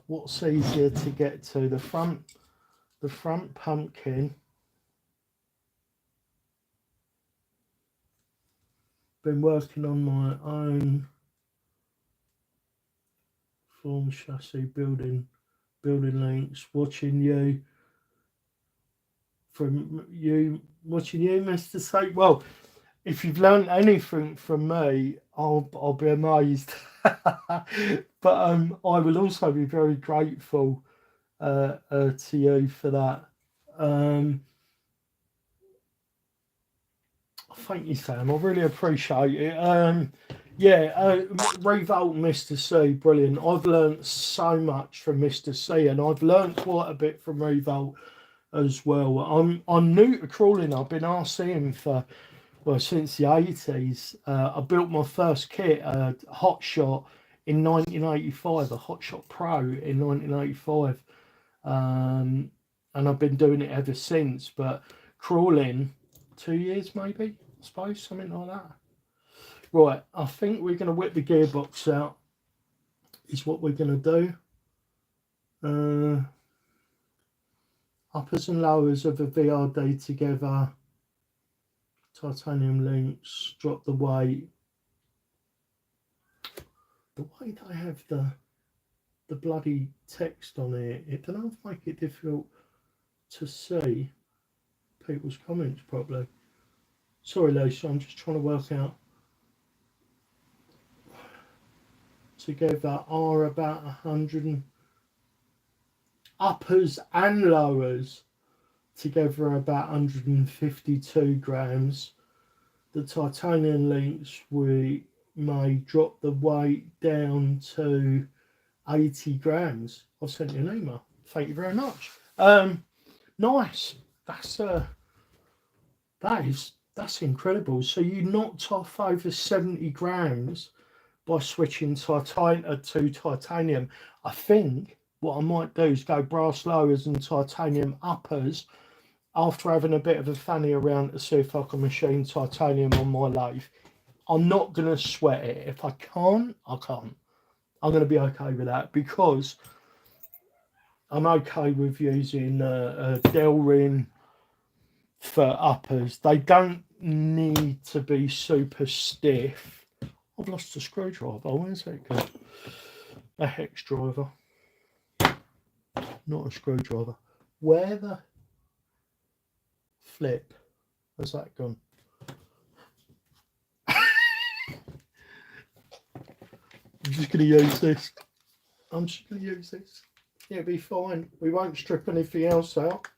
What's easier to get to? The front pumpkin. Been working on my own form chassis building links, watching you, Mr. Sake. Well, if you've learned anything from me, I'll be amazed. But I will also be very grateful to you for that. Thank you, Sam. I really appreciate it. Yeah, Revolt Mr. C, brilliant. I've learnt so much from Mr. C, and I've learnt quite a bit from Revolt as well. I'm new to crawling. I've been RCing for well, since the 80s. I built my first kit, a Hot Shot, in 1985, a Hot Shot Pro in 1985. And I've been doing it ever since. But crawling, 2 years maybe, I suppose, something like that. Right, I think we're going to whip the gearbox out, is what we're going to do. Uppers and lowers of a VRD together, titanium links, drop the weight. The way they have the bloody text on it doesn't make it difficult to see people's comments properly. Sorry, Lisa, I'm just trying to work out. Together are about 100 uppers and lowers together are about 152 grams. The titanium links, we may drop the weight down to 80 grams. I've sent you an email. Thank you very much. Nice. That's incredible. So you knocked off over 70 grams by switching to titanium. I think what I might do is go brass lowers and titanium uppers after having a bit of a fanny around to see if I can machine titanium on my lathe. I'm not going to sweat it. If I can't, I can't. I'm going to be okay with that because I'm okay with using a Delrin for uppers. They don't need to be super stiff. I've lost a screwdriver. Where's it gone? A hex driver. Not a screwdriver. Where the flip has that gone? I'm just going to use this. It'll be fine. We won't strip anything else out.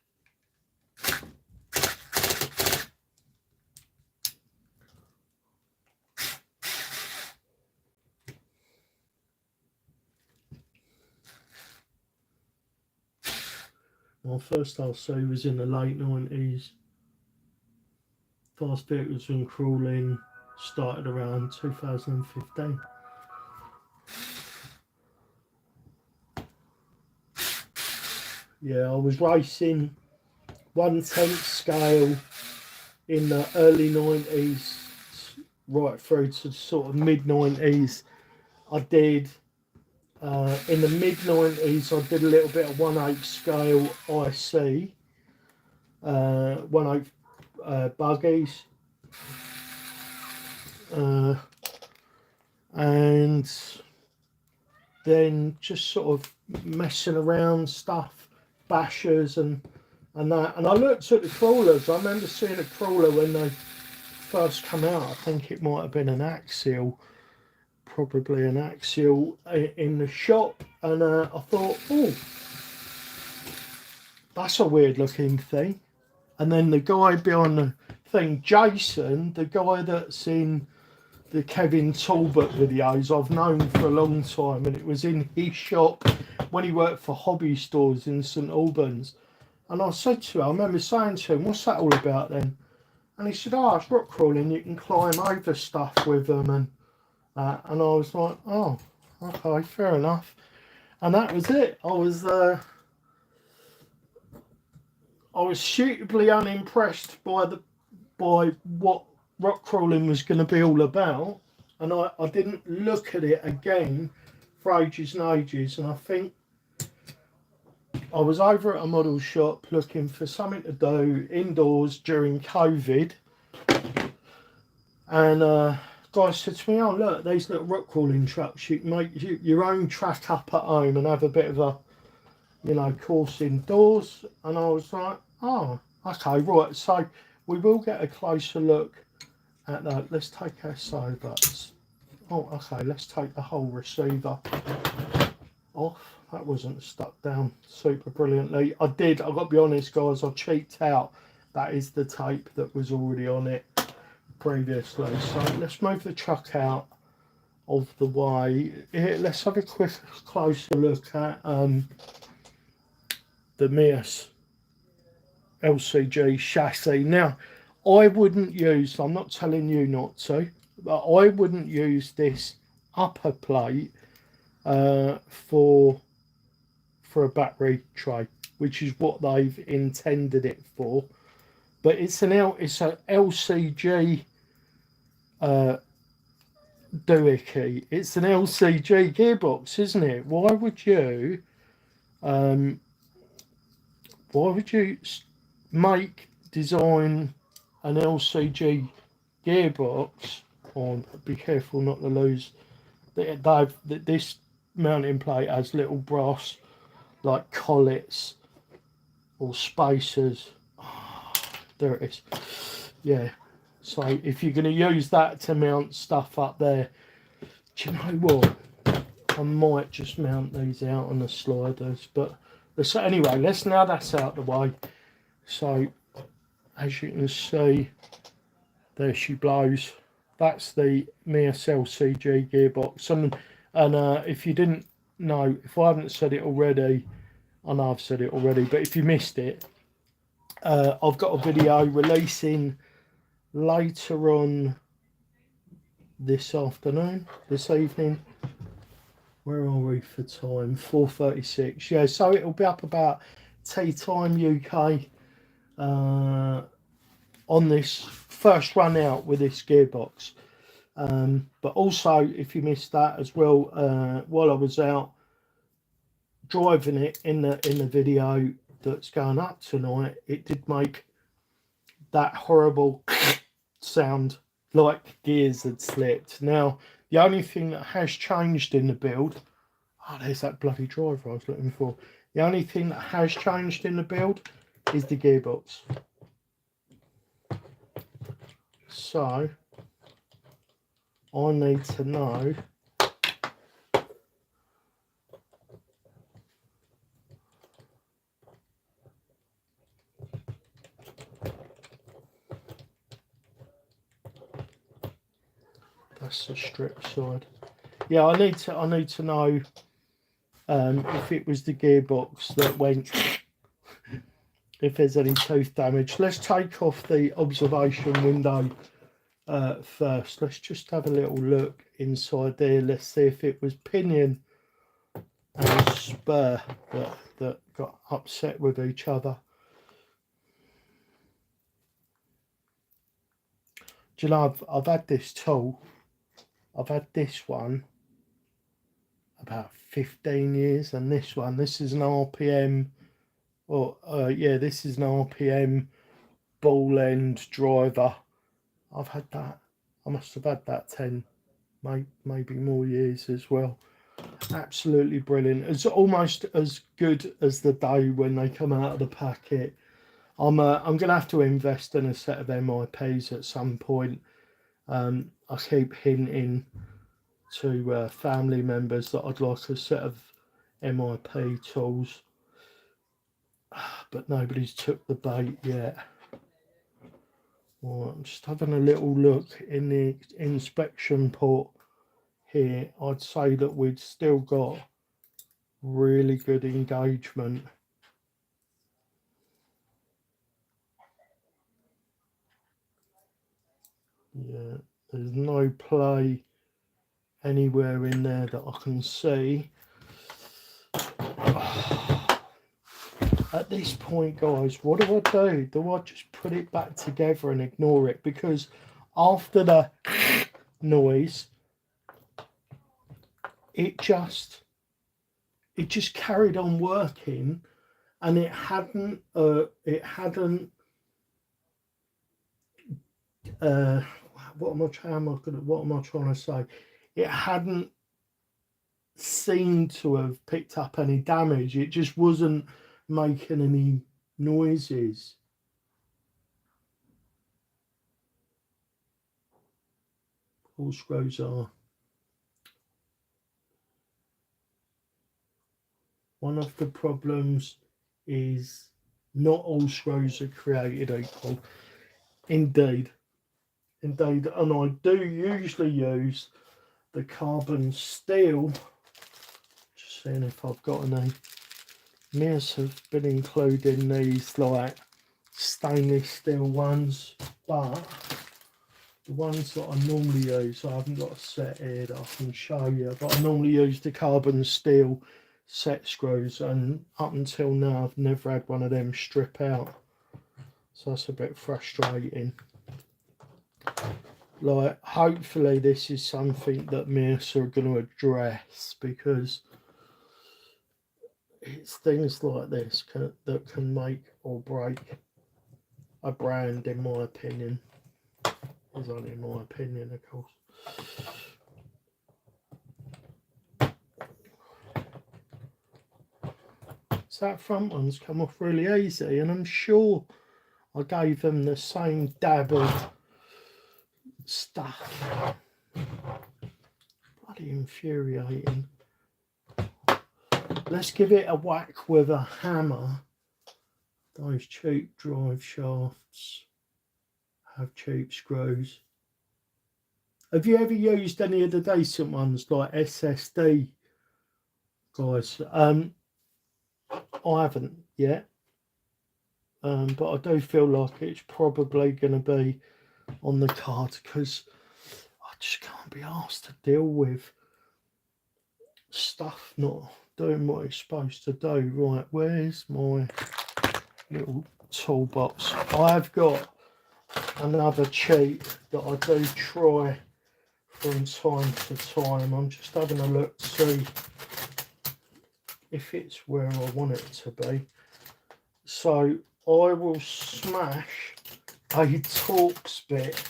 My first I'll say was in the late 90s. Fast vehicles and crawling started around 2015. Yeah, I was racing 1/10 scale in the early 90s right through to sort of mid 90s. I did in the mid 90s I did a little bit of 1/8 scale IC, 1/8 buggies, and then just sort of messing around stuff, bashers and that. And I looked at the crawlers. I remember seeing a crawler when they first come out. I think it might have been an axial, probably an axial in the shop, and I thought, oh, that's a weird looking thing. And then the guy behind the thing, Jason, the guy that's in the Kevin Talbot videos, I've known for a long time, and it was in his shop when he worked for hobby stores in St Albans. And I said to him, I remember saying to him, what's that all about then? And he said, oh, it's rock crawling, you can climb over stuff with them and that. And I was like, oh, okay, fair enough. And that was it. I was suitably unimpressed by what rock crawling was going to be all about, and I didn't look at it again for ages and ages. And I think I was over at a model shop looking for something to do indoors during COVID, and guy said to me, oh look, these little rock crawling trucks, you can make your own track up at home and have a bit of a, you know, course indoors. And I was like, oh, okay, right, so we will get a closer look at that. Let's take our sobots. Oh, okay, let's take the whole receiver off. That wasn't stuck down super brilliantly. I've got to be honest, guys, I cheaped out. That is the tape that was already on it previously. So let's move the truck out of the way. Here, let's have a quick closer look at the MEUS LCG chassis. Now, I wouldn't use, I'm not telling you not to, but I wouldn't use this upper plate for a battery tray, which is what they've intended it for. But it's an LCG doohickey. It's an LCG gearbox, isn't it? Why would you design an LCG gearbox on? Be careful not to lose. This mounting plate has little brass like collets or spacers. Oh, there it is. Yeah. So if you're going to use that to mount stuff up there, do you know what? I might just mount these out on the sliders. But anyway, now that's out of the way. So as you can see, there she blows. That's the MEUS LCG gearbox. And if you didn't know, if I haven't said it already, I know I've said it already, but if you missed it, I've got a video releasing later on this evening. Where are we for time? 4:36. Yeah, so it'll be up about tea time UK on this first run out with this gearbox. But also, if you missed that as well, while I was out driving it in the video that's going up tonight, it did make that horrible sound like gears had slipped. Now, the only thing that has changed in the build, oh, there's that bloody driver I was looking for. The only thing that has changed in the build is the gearbox. So I need to know that's the strip side. Yeah, I need to know if it was the gearbox that went, if there's any tooth damage. Let's take off the observation window first. Let's just have a little look inside there. Let's see if it was pinion and spur that got upset with each other. Do you know, I've had this tool, I've had this one about 15 years, and this is an RPM, or yeah, this is an RPM ball end driver. I've had that, I must have had that 10, maybe more years as well. Absolutely brilliant. It's almost as good as the day when they come out of the packet. I'm gonna have to invest in a set of MIPs at some point. I keep hinting to family members that I'd like a set of MIP tools, but nobody's took the bait yet. Well, I'm just having a little look in the inspection port here. I'd say that we'd still got really good engagement. Yeah, there's no play anywhere in there that I can see. At this point, guys, what do I do? Do I just put it back together and ignore it? Because after the noise, it just carried on working, and it hadn't what am I trying to say? It hadn't seemed to have picked up any damage. It just wasn't making any noises. All screws are. One of the problems is not all screws are created equal. Indeed. And I do usually use the carbon steel. Just seeing if I've got any. MEUS have been including these like stainless steel ones, but the ones that I normally use, I haven't got a set here that I can show you, but I normally use the carbon steel set screws, and up until now I've never had one of them strip out, so that's a bit frustrating. Like, hopefully this is something that MEUS are going to address, because it's things like this that can make or break a brand, in my opinion. It's only my opinion, of course. So that front one's come off really easy, and I'm sure I gave them the same dab of stuff. Bloody infuriating. Let's give it a whack with a hammer. Those cheap drive shafts have cheap screws. Have you ever used any of the decent ones like SSD, guys? I haven't yet, but I do feel like it's probably going to be on the card, because I just can't be asked to deal with stuff not doing what it's supposed to do. Right, where's my little toolbox? I've got another cheat that I do try from time to time. I'm just having a look to see if it's where I want it to be. So I will smash a Torx bit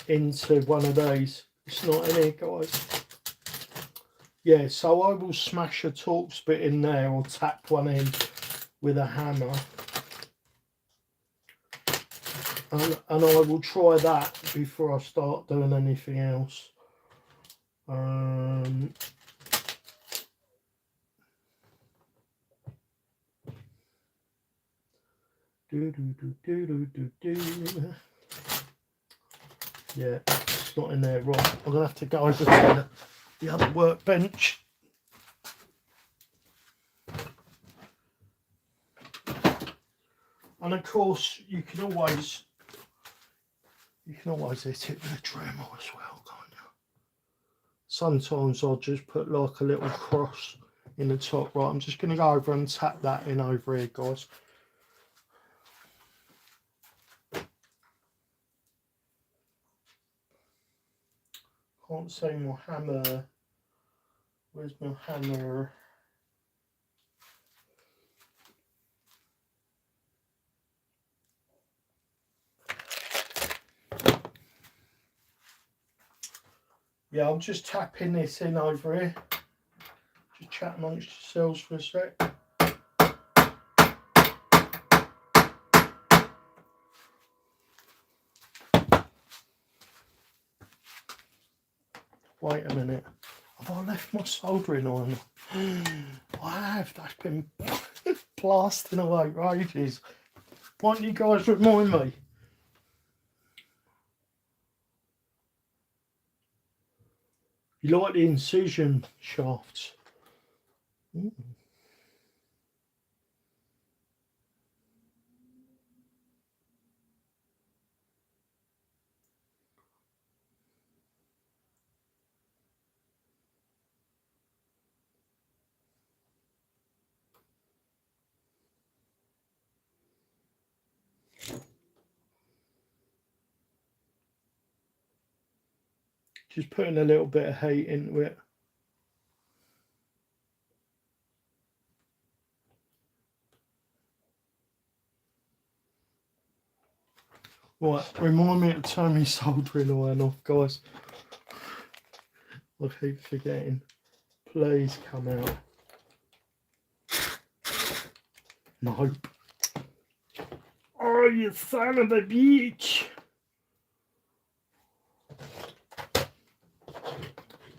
into one of these. It's not in here, guys. Yeah, so I will smash a Torx bit in there, or tap one in with a hammer. And I will try that before I start doing anything else. Yeah, it's not in there. Right, I'm gonna have to go over to the other workbench. And of course, you can always hit it with a Dremel as well, can't you? Sometimes I'll just put like a little cross in the top. Right, I'm just going to go over and tap that in over here, guys. Can't see my hammer. Where's my hammer? Yeah, I'm just tapping this in over here. Just chat amongst yourselves for a sec. Wait a minute. Have I left my soldering iron? I have. That's been blasting away for ages. Why don't you guys remind me? You like the incision shafts? Just putting a little bit of heat into it. Right, remind me to turn my soldering iron off, guys. I keep forgetting. Please come out. Nope. Oh, you son of a bitch.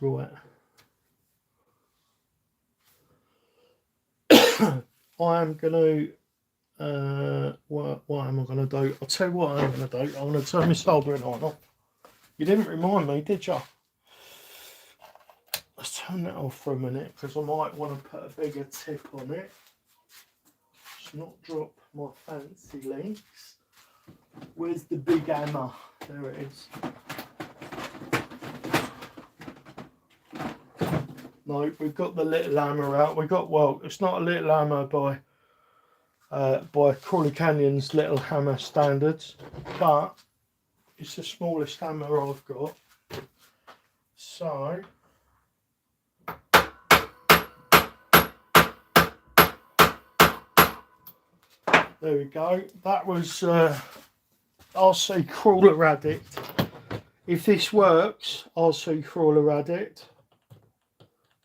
Right. I am going to, what am I going to do? I'll tell you what I'm going to do. I'm going to turn my soldering iron off. You didn't remind me, did you? Let's turn that off for a minute, because I might want to put a bigger tip on it. It's not drop my fancy links. Where's the big hammer? There it is. No, we've got the little hammer out. We got, well, it's not a little hammer by Crawley Canyon's little hammer standards, but it's the smallest hammer I've got. So there we go. That was RC Crawler Addict. If this works, RC Crawler Addict,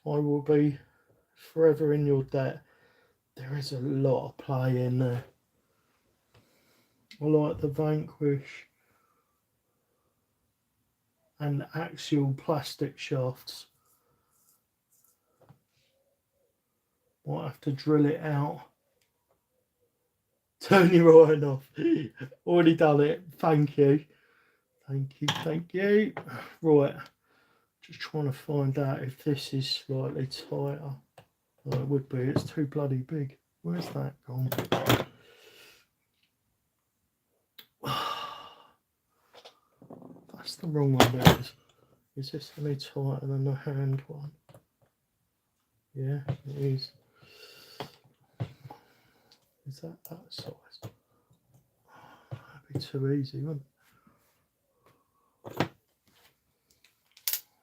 I will be forever in your debt. There is a lot of play in there. I like the Vanquish and axial plastic shafts. Might have to drill it out. Turn your iron off. Already done it. Thank you. Thank you. Thank you. Right. Just trying to find out if this is slightly tighter. Oh, it would be. It's too bloody big. Where's that gone? That's the wrong one there. Is this any tighter than the hand one? Yeah, it is. Is that size? That'd be too easy, wouldn't it?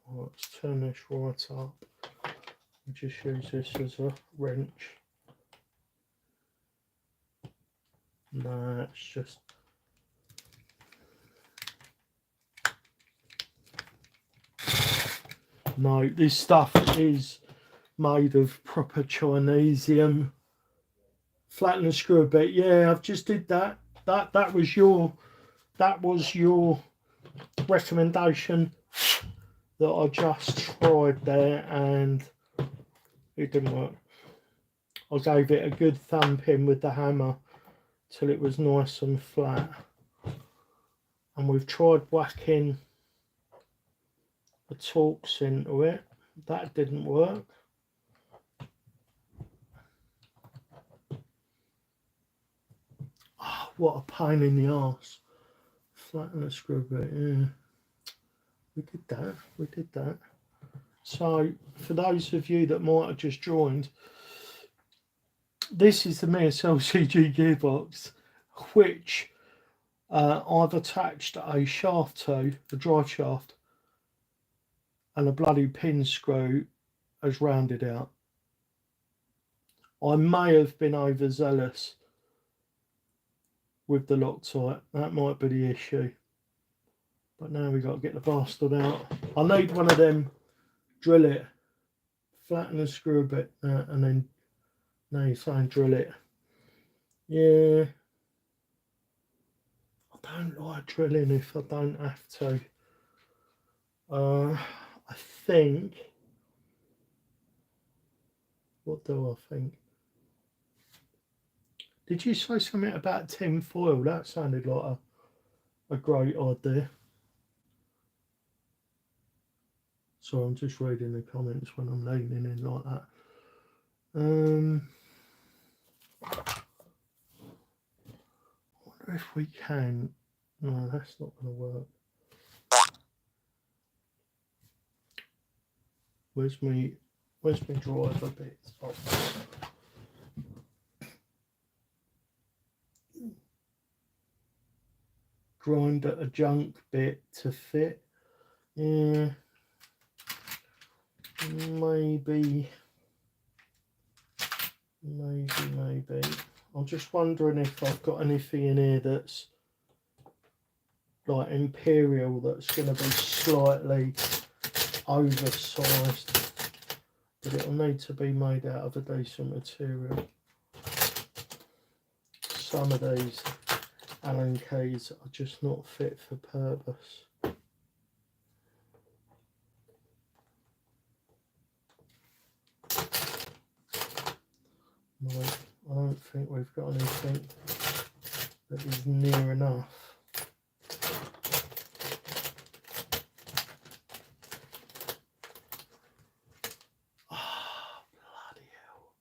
Right, let's turn this right up. We just use this as a wrench. No, it's just... No, this stuff is made of proper Chinesium. Flatten and screw a bit. Yeah, I've just did that. That was your recommendation that I just tried there, and it didn't work. I gave it a good thumping with the hammer till it was nice and flat. And we've tried whacking the Torx into it. That didn't work. Oh, what a pain in the arse. Flatten the screw bit, yeah. We did that. So, for those of you that might have just joined, this is the MEUS LCG gearbox, which I've attached a shaft to, a drive shaft, and a bloody pin screw has rounded out. I may have been overzealous with the Loctite. That might be the issue. But now we've got to get the bastard out. I need one of them, drill it, flatten and screw a bit, and then, now you're saying drill it. Yeah. I don't like drilling if I don't have to. I think, what do I think? Did you say something about tin foil? That sounded like a great idea. So I'm just reading the comments when I'm leaning in like that. I wonder if we can. No, that's not going to work. Where's my driver bit? Oh. Grind at a junk bit to fit. Yeah. Maybe. I'm just wondering if I've got anything in here that's like Imperial that's going to be slightly oversized, but it'll need to be made out of a decent material. Some of these Allen keys are just not fit for purpose. No, I don't think we've got anything that is near enough. Oh, bloody hell.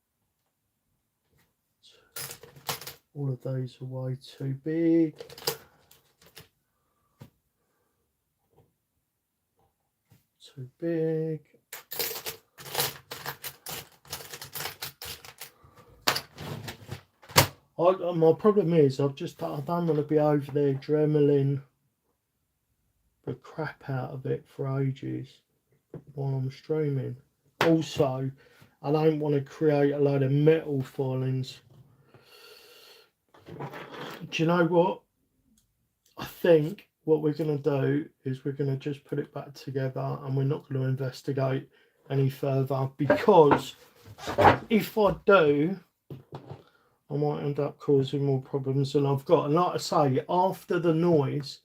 All of of these are way too big. Too big. My problem is I don't want to be over there dremeling the crap out of it for ages while I'm streaming. Also, I don't want to create a load of metal filings. Do you know what? I think what we're going to do is we're going to just put it back together and we're not going to investigate any further, because if I do, I might end up causing more problems than I've got. And like I say, after the noise,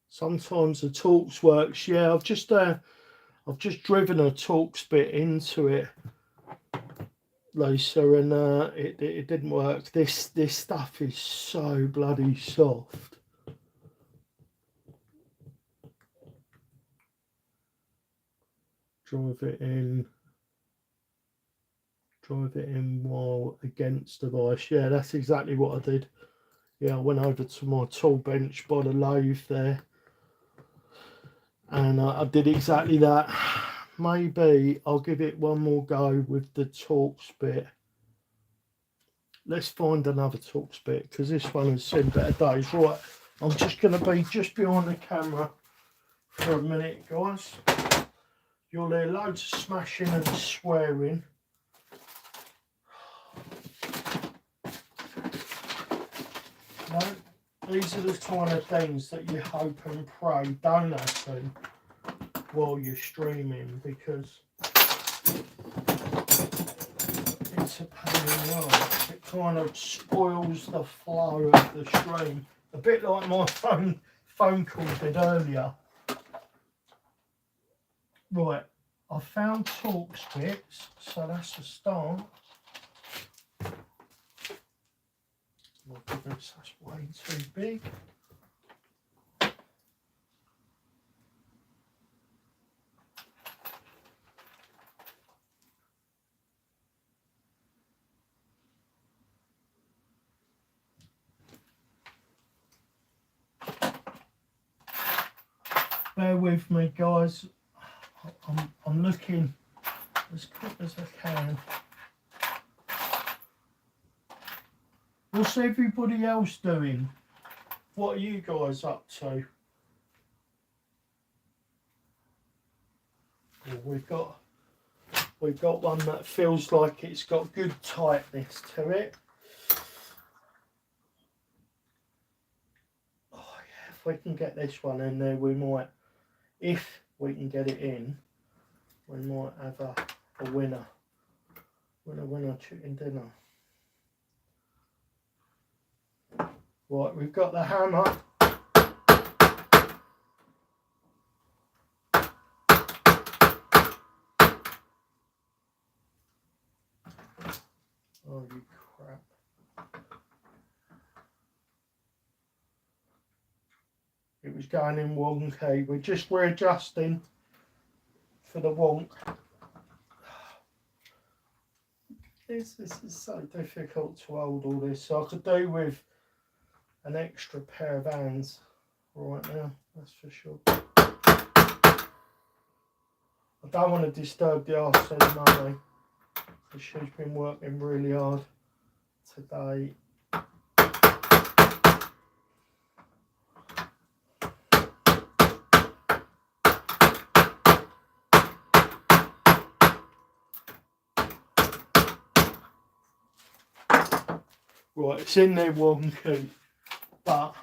sometimes the Torx works. Yeah, I've just driven a Torx bit into it, Lisa, and it didn't work. This stuff is so bloody soft. Drive it in while against the vice. Yeah, that's exactly what I did. Yeah, I went over to my tool bench by the lathe there, and I did exactly that. Maybe I'll give it one more go with the Torx bit. Let's find another Torx bit, because this one has seen better days. Right, I'm just going to be just behind the camera for a minute, guys. You'll hear loads of smashing and swearing. No, these are the kind of things that you hope and pray don't happen while you're streaming, because it's a pain in the arse. It kind of spoils the flow of the stream, a bit like my phone call did earlier. Right, I found Torx bits, so that's a start. My goodness, that's way too big. Bear with me, guys. I'm looking as quick as I can. What's everybody else doing? What are you guys up to? Well, we've got one that feels like it's got good tightness to it. Oh yeah, if we can get this one in there, we might, if we can get it in, we might have a winner. Winner chicken dinner. Right, we've got the hammer. Oh, you crap. It was going in wonky. We're just readjusting for the wonk. This is so difficult to hold all this. So I could do with an extra pair of hands right now, that's for sure. I don't want to disturb the arse of Mummy, because she's been working really hard today. Right, it's in there wonky, but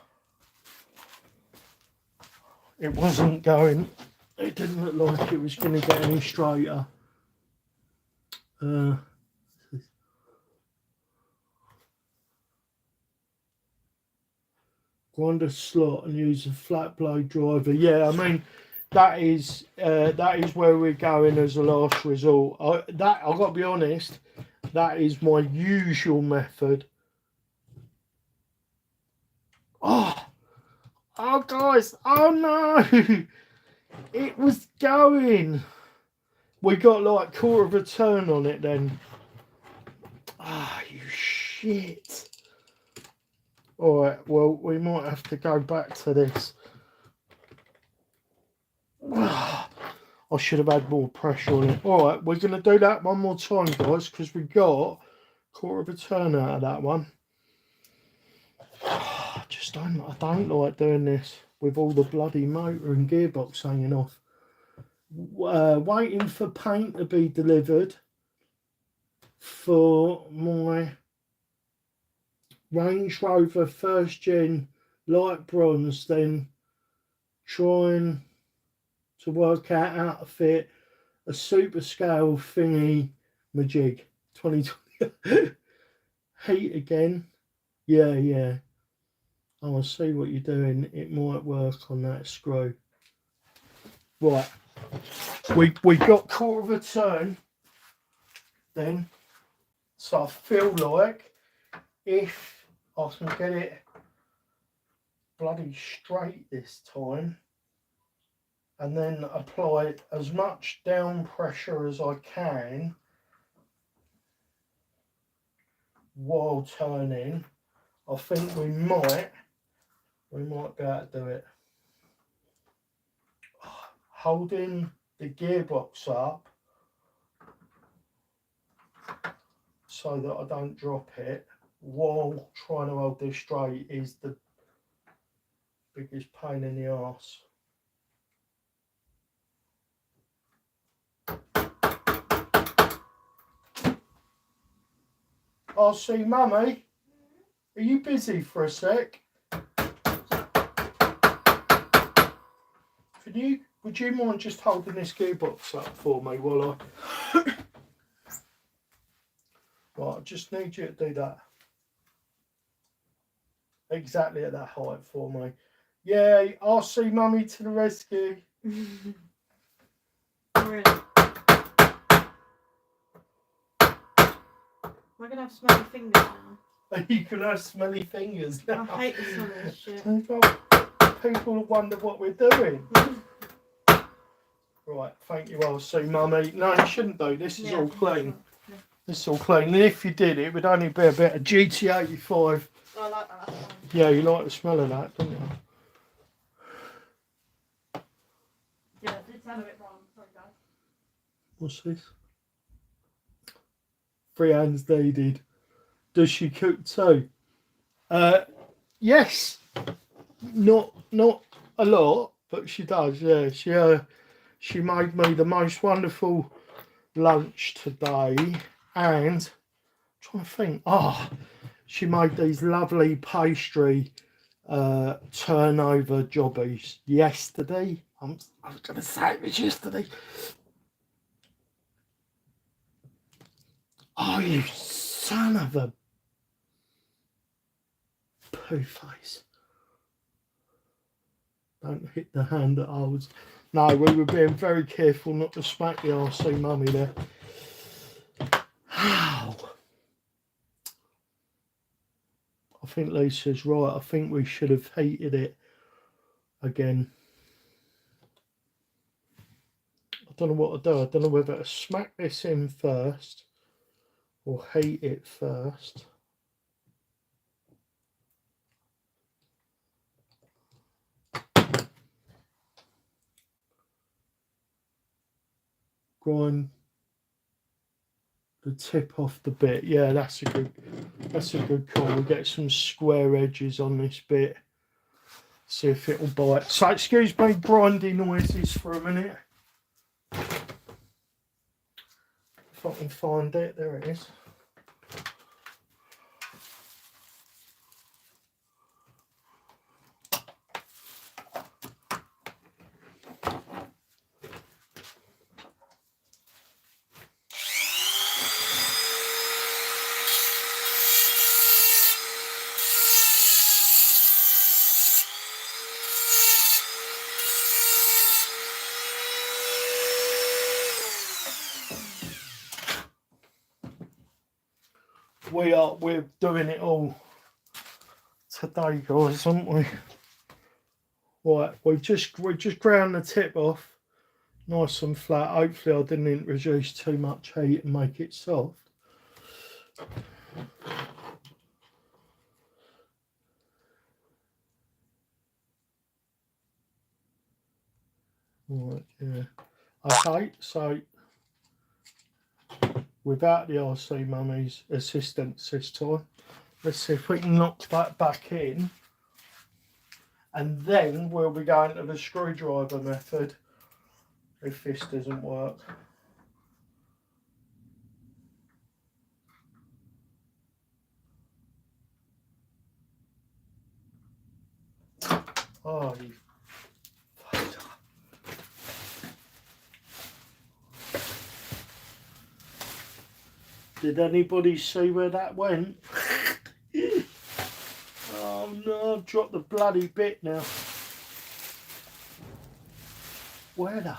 it wasn't going, it didn't look like it was going to get any straighter. Grind a slot and use a flat blade driver. Yeah, I mean, that is where we're going as a last resort. I've got to be honest, that is my usual method. Oh guys, oh no, it was going. We got like quarter of a turn on it then. Ah, you shit. Alright, well, we might have to go back to this. I should have had more pressure on it. Alright, we're going to do that one more time, guys, because we got 1/4 of a turn out of that one. I don't like doing this with all the bloody motor and gearbox hanging off. Waiting for paint to be delivered for my Range Rover first gen light bronze, then trying to work out how to fit a super scale thingy majig 2020. Heat again. Yeah. Oh, I see what you're doing. It might work on that screw. Right. We got 1/4 of a turn then. So I feel like if I can get it bloody straight this time and then apply as much down pressure as I can while turning, I think we might be able to do it. Holding the gearbox up so that I don't drop it while trying to hold this straight is the biggest pain in the arse. I'll see, Mummy. Are you busy for a sec? Would you mind just holding this gearbox up for me while I... Right, I just need you to do that. Exactly at that height for me. Yeah, I'll see, Mummy, to the rescue. Really? Am I going to have smelly fingers now? You can have smelly fingers now. I hate the smell of this shit. People will wonder what we're doing. Right, thank you, I'll see, Mummy. No, you shouldn't do. This is all clean. Yeah. This is all clean. And if you did, it would only be a bit of GT85. I like that. Yeah, you like the smell of that, don't you? Yeah, it did sound a bit wrong. Sorry, guys. What's this? 3 hands needed. Does she cook too? Yes. Not a lot, but she does. Yeah, she made me the most wonderful lunch today, and I'm trying to think. She made these lovely pastry turnover jobbies yesterday. I was going to say it was yesterday. Oh, you son of a poo face. Don't hit the hand that holds. No, we were being very careful not to smack the RC Mummy there. How? I think Lisa's right. I think we should have heated it again. I don't know what to do. I don't know whether to smack this in first or heat it first. Grind the tip off the bit. Yeah, that's a good call. We'll get some square edges on this bit. See if it'll bite. So excuse me, grindy noises for a minute. If I can find it, there it is. We're doing it all today, guys, aren't we? Right, we've just ground the tip off nice and flat. Hopefully I didn't introduce too much heat and make it soft. Right, yeah. Okay, so without the RC Mummy's assistance this time, let's see if we can knock that back in. And then we'll be going to the screwdriver method if this doesn't work. Oh, you fucked up. Did anybody see where that went? Oh no, I've dropped the bloody bit now. Where the...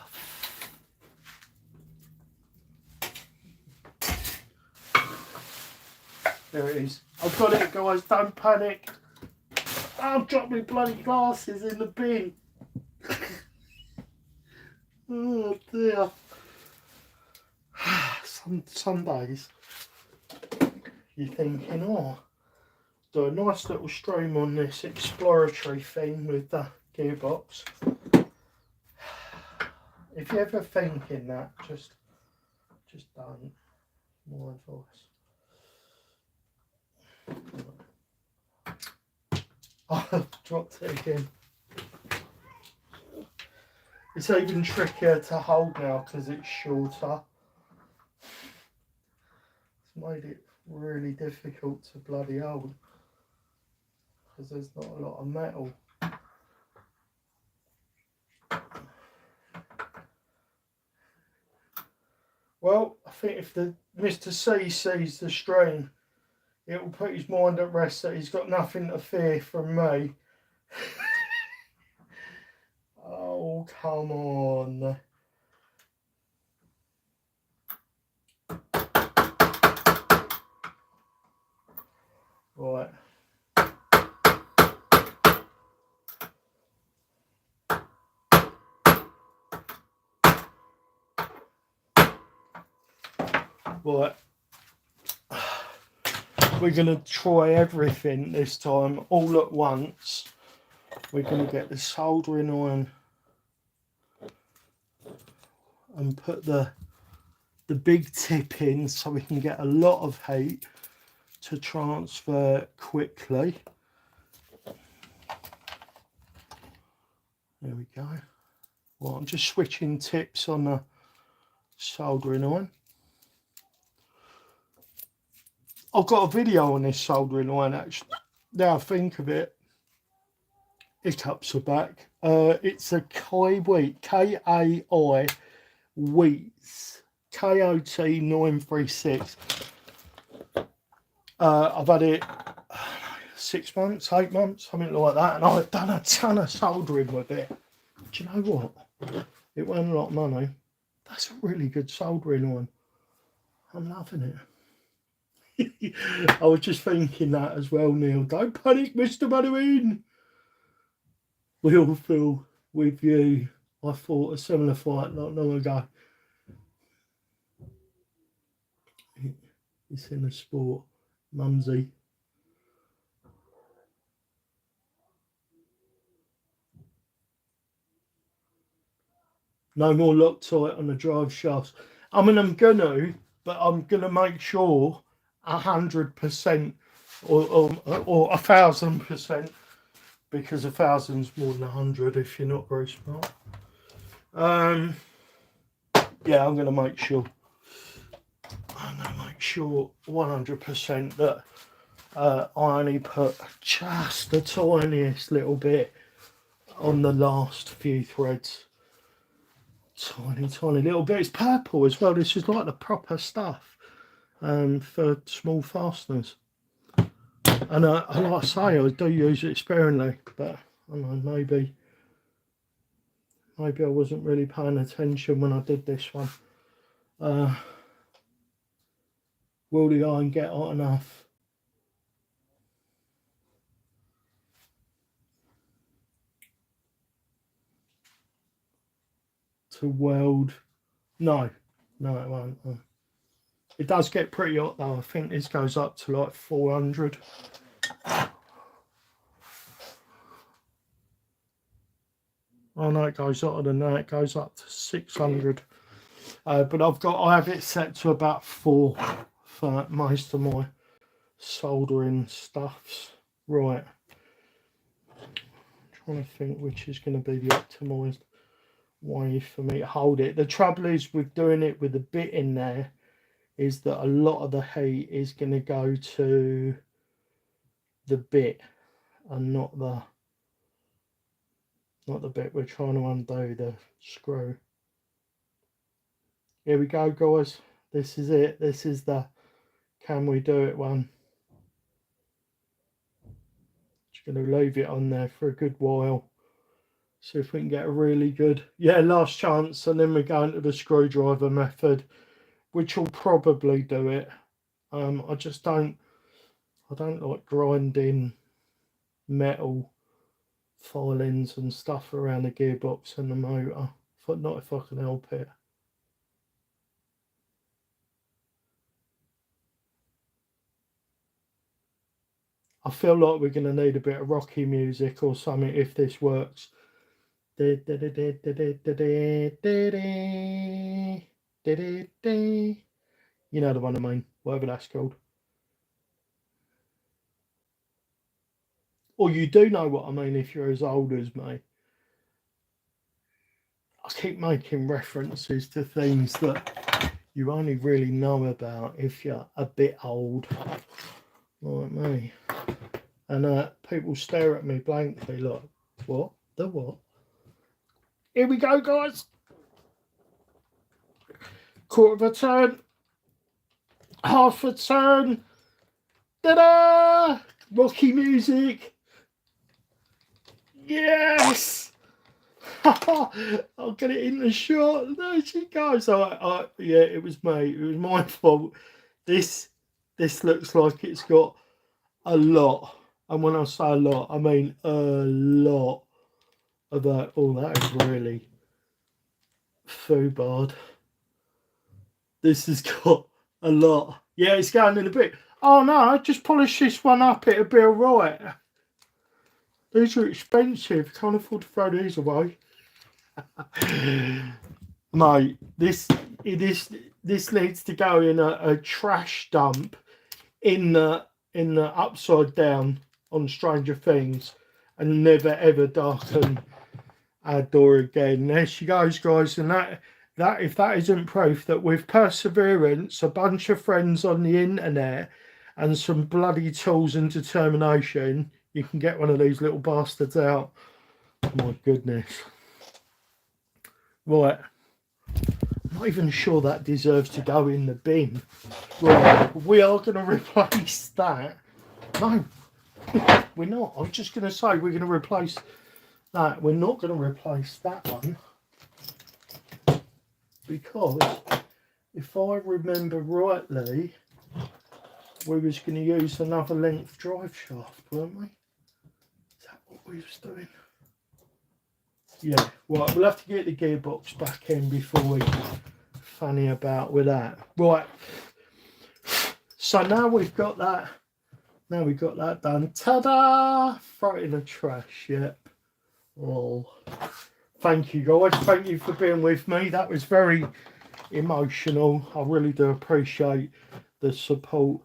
There it is. I've got it, guys, don't panic. I've dropped my bloody glasses in the bin. Oh dear. Some days you're thinking, oh, do a nice little stream on this exploratory thing with the gearbox. If you're ever thinking that, just don't. My advice. I've dropped it again. It's even trickier to hold now because it's shorter. It's made it really difficult to bloody hold because there's not a lot of metal. Well, I think if the Mr. C sees the strain, it will put his mind at rest that he's got nothing to fear from me. Oh, come on. Right. Right. We're going to try everything this time all at once. We're going to get the soldering iron and put the big tip in so we can get a lot of heat to transfer quickly. There we go. Well, I'm just switching tips on the soldering iron. I've got a video on this soldering iron actually. Now I think of it, hiccups are back. It's a Kai Wheat, K-A-I Wheats, KOT 936. I've had it 6 months, 8 months, something like that, and I've done a ton of soldering with it. Do you know what? It wasn't a lot of money. That's a really good soldering iron. I'm loving it. I was just thinking that as well, Neil. Don't panic, Mr. Manuin. We all feel with you. I fought a similar fight not long ago. It's in the sport, Mumsy. No more Loctite on the drive shafts. I mean, I'm gonna, but I'm gonna make sure 100% or 1,000%, because 1,000's more than 100 if you're not very smart. Yeah, I'm gonna make sure. I'm gonna make sure 100% that I only put just the tiniest little bit on the last few threads. Tiny little bit. It's purple as well. This is like the proper stuff for small fasteners. And like I say, I do use it sparingly, but I don't know, maybe I wasn't really paying attention when I did this one. Will the iron get hot enough? To weld? No, it won't. It does get pretty hot though. I think this goes up to like 400. Oh no, it goes hotter than that. It goes up to 600. But I have it set to about 4 for most of my soldering stuffs. Right. Trying to think which is going to be the optimised way for me to hold it. The trouble is with doing it with a bit in there is that a lot of the heat is going to go to the bit and not the bit we're trying to undo, the screw. Here we go, guys. This is it. This is the can we do it one. Just going to leave it on there for a good while. See if we can get a really good, yeah, last chance, and then we go into the screwdriver method, which will probably do it. I don't like grinding metal filings and stuff around the gearbox and the motor. Not if I can help it. I feel like we're going to need a bit of rocky music or something if this works. You know the one I mean, whatever that's called. Or you do know what I mean if you're as old as me. I keep making references to things that you only really know about if you're a bit old, like me. And people stare at me blankly like, what? The what? Here we go, guys. Quarter of a turn. Half a turn. Ta-da! Rocky music. Yes! I'll get it in the shot. There she goes. Yeah, it was me. It was my fault. This looks like it's got a lot. And when I say a lot, I mean a lot of that. Oh, that is really foobarred. This has got a lot. Yeah, it's going in a bit. Oh no, just polish this one up. It'll be alright. These are expensive. Can't afford to throw these away. Mate, this needs to go in a trash dump in the Upside Down on Stranger Things and never ever darken our door again. There she goes, guys, and that if that isn't proof that with perseverance, a bunch of friends on the internet, and some bloody tools and determination, you can get one of these little bastards out. My goodness. Right. I'm not even sure that deserves to go in the bin. Right. We are going to replace that. No, we're not. I was just going to say we're going to replace that. We're not going to replace that one. Because if I remember rightly, we was going to use another length drive shaft, weren't we? Is that what we was doing? Yeah, right, we'll have to get the gearbox back in before we fanny about with that. Right, so now we've got that done. Ta-da! Throw it in the trash, yep. Oh, thank you guys, thank you for being with me. That was very emotional. I really do appreciate the support.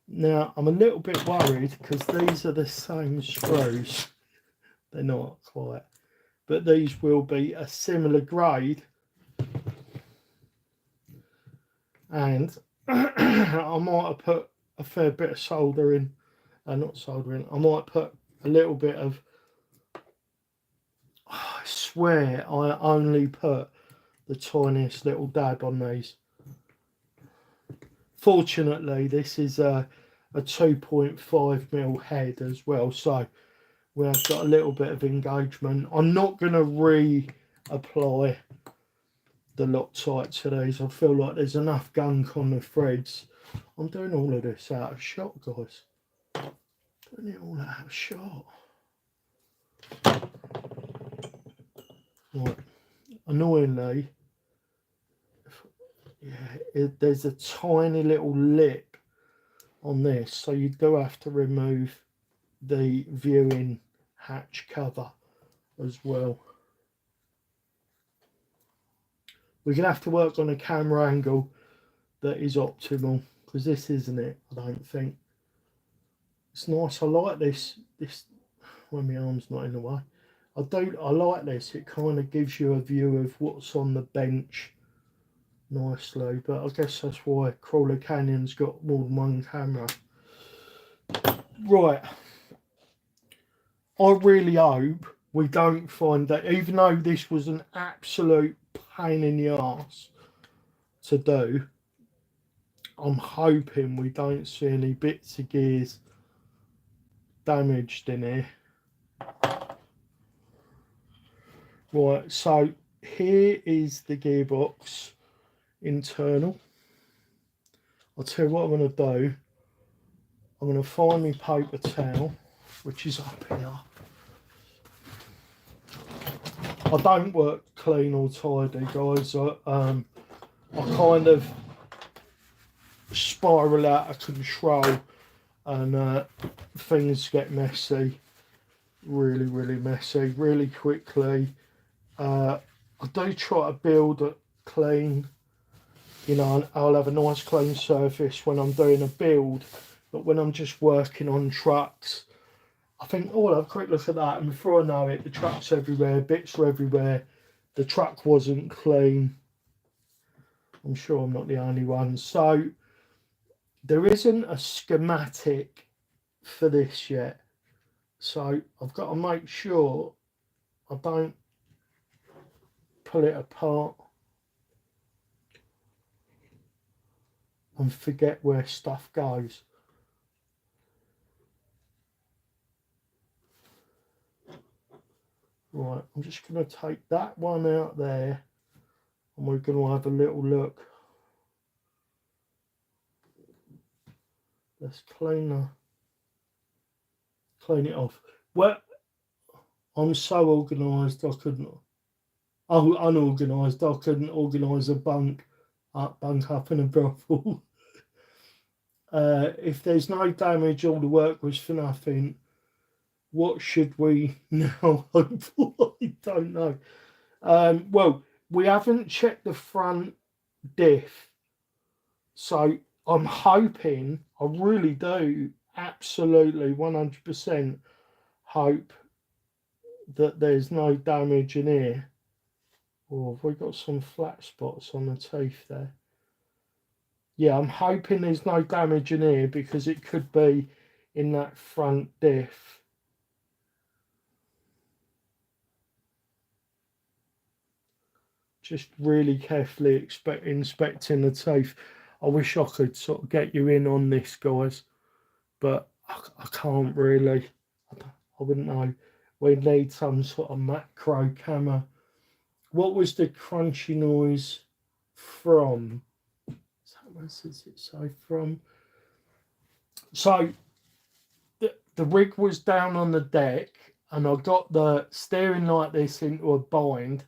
Now, I'm a little bit worried because these are the same screws. They're not quite. But these will be a similar grade. And I might have put a fair bit of soldering. Not soldering. I might put a little bit of... I swear I only put the tiniest little dab on these. Fortunately, this is a 2.5mm head as well, so we have got a little bit of engagement. I'm not going to reapply the Loctite to these. I feel like there's enough gunk on the threads. I'm doing all of this out of shot, guys. Doing it all out of shot. Right. Annoyingly, yeah, there's a tiny little lip on this, so you do have to remove the viewing hatch cover as well. We're going to have to work on a camera angle that is optimal, because this isn't it, I don't think. It's nice. I like this when my arm's not in the way. I like this. It kind of gives you a view of what's on the bench nicely, but I guess that's why Crawler Canyon's got more than one camera. Right, I really hope we don't find that, even though this was an absolute pain in the arse to do, I'm hoping we don't see any bits of gears damaged in here. Right, so here is the gearbox internal. I'll tell you what I'm going to do. I'm going to find my paper towel, which is up here. I don't work clean or tidy, guys. I kind of spiral out of control, and things get messy, really messy, really quickly. I do try to build it clean. You know, I'll have a nice clean surface when I'm doing a build, but when I'm just working on trucks, I think, oh, I'll have a quick look at that, and before I know it, the truck's everywhere, bits are everywhere, the truck wasn't clean. I'm sure I'm not the only one. So there isn't a schematic for this yet, so I've got to make sure I don't pull it apart and forget where stuff goes. Right, I'm just going to take that one out there, and we're going to have a little look. Let's clean it off. Well, I'm so organised I couldn't. Oh, unorganised, I couldn't organise a bunk up in a brothel. If there's no damage, all the work was for nothing. What should we now hope for? I don't know. Well, we haven't checked the front diff, so I'm hoping, I really do, absolutely 100% hope that there's no damage in here. Oh, have we got some flat spots on the teeth there? Yeah, I'm hoping there's no damage in here, because it could be in that front diff. Just really carefully inspecting the teeth. I wish I could sort of get you in on this, guys, but I can't really. I wouldn't know. We need some sort of macro camera. What was the crunchy noise from? Where does it say from? So the rig was down on the deck, and I got the steering like this into a bind,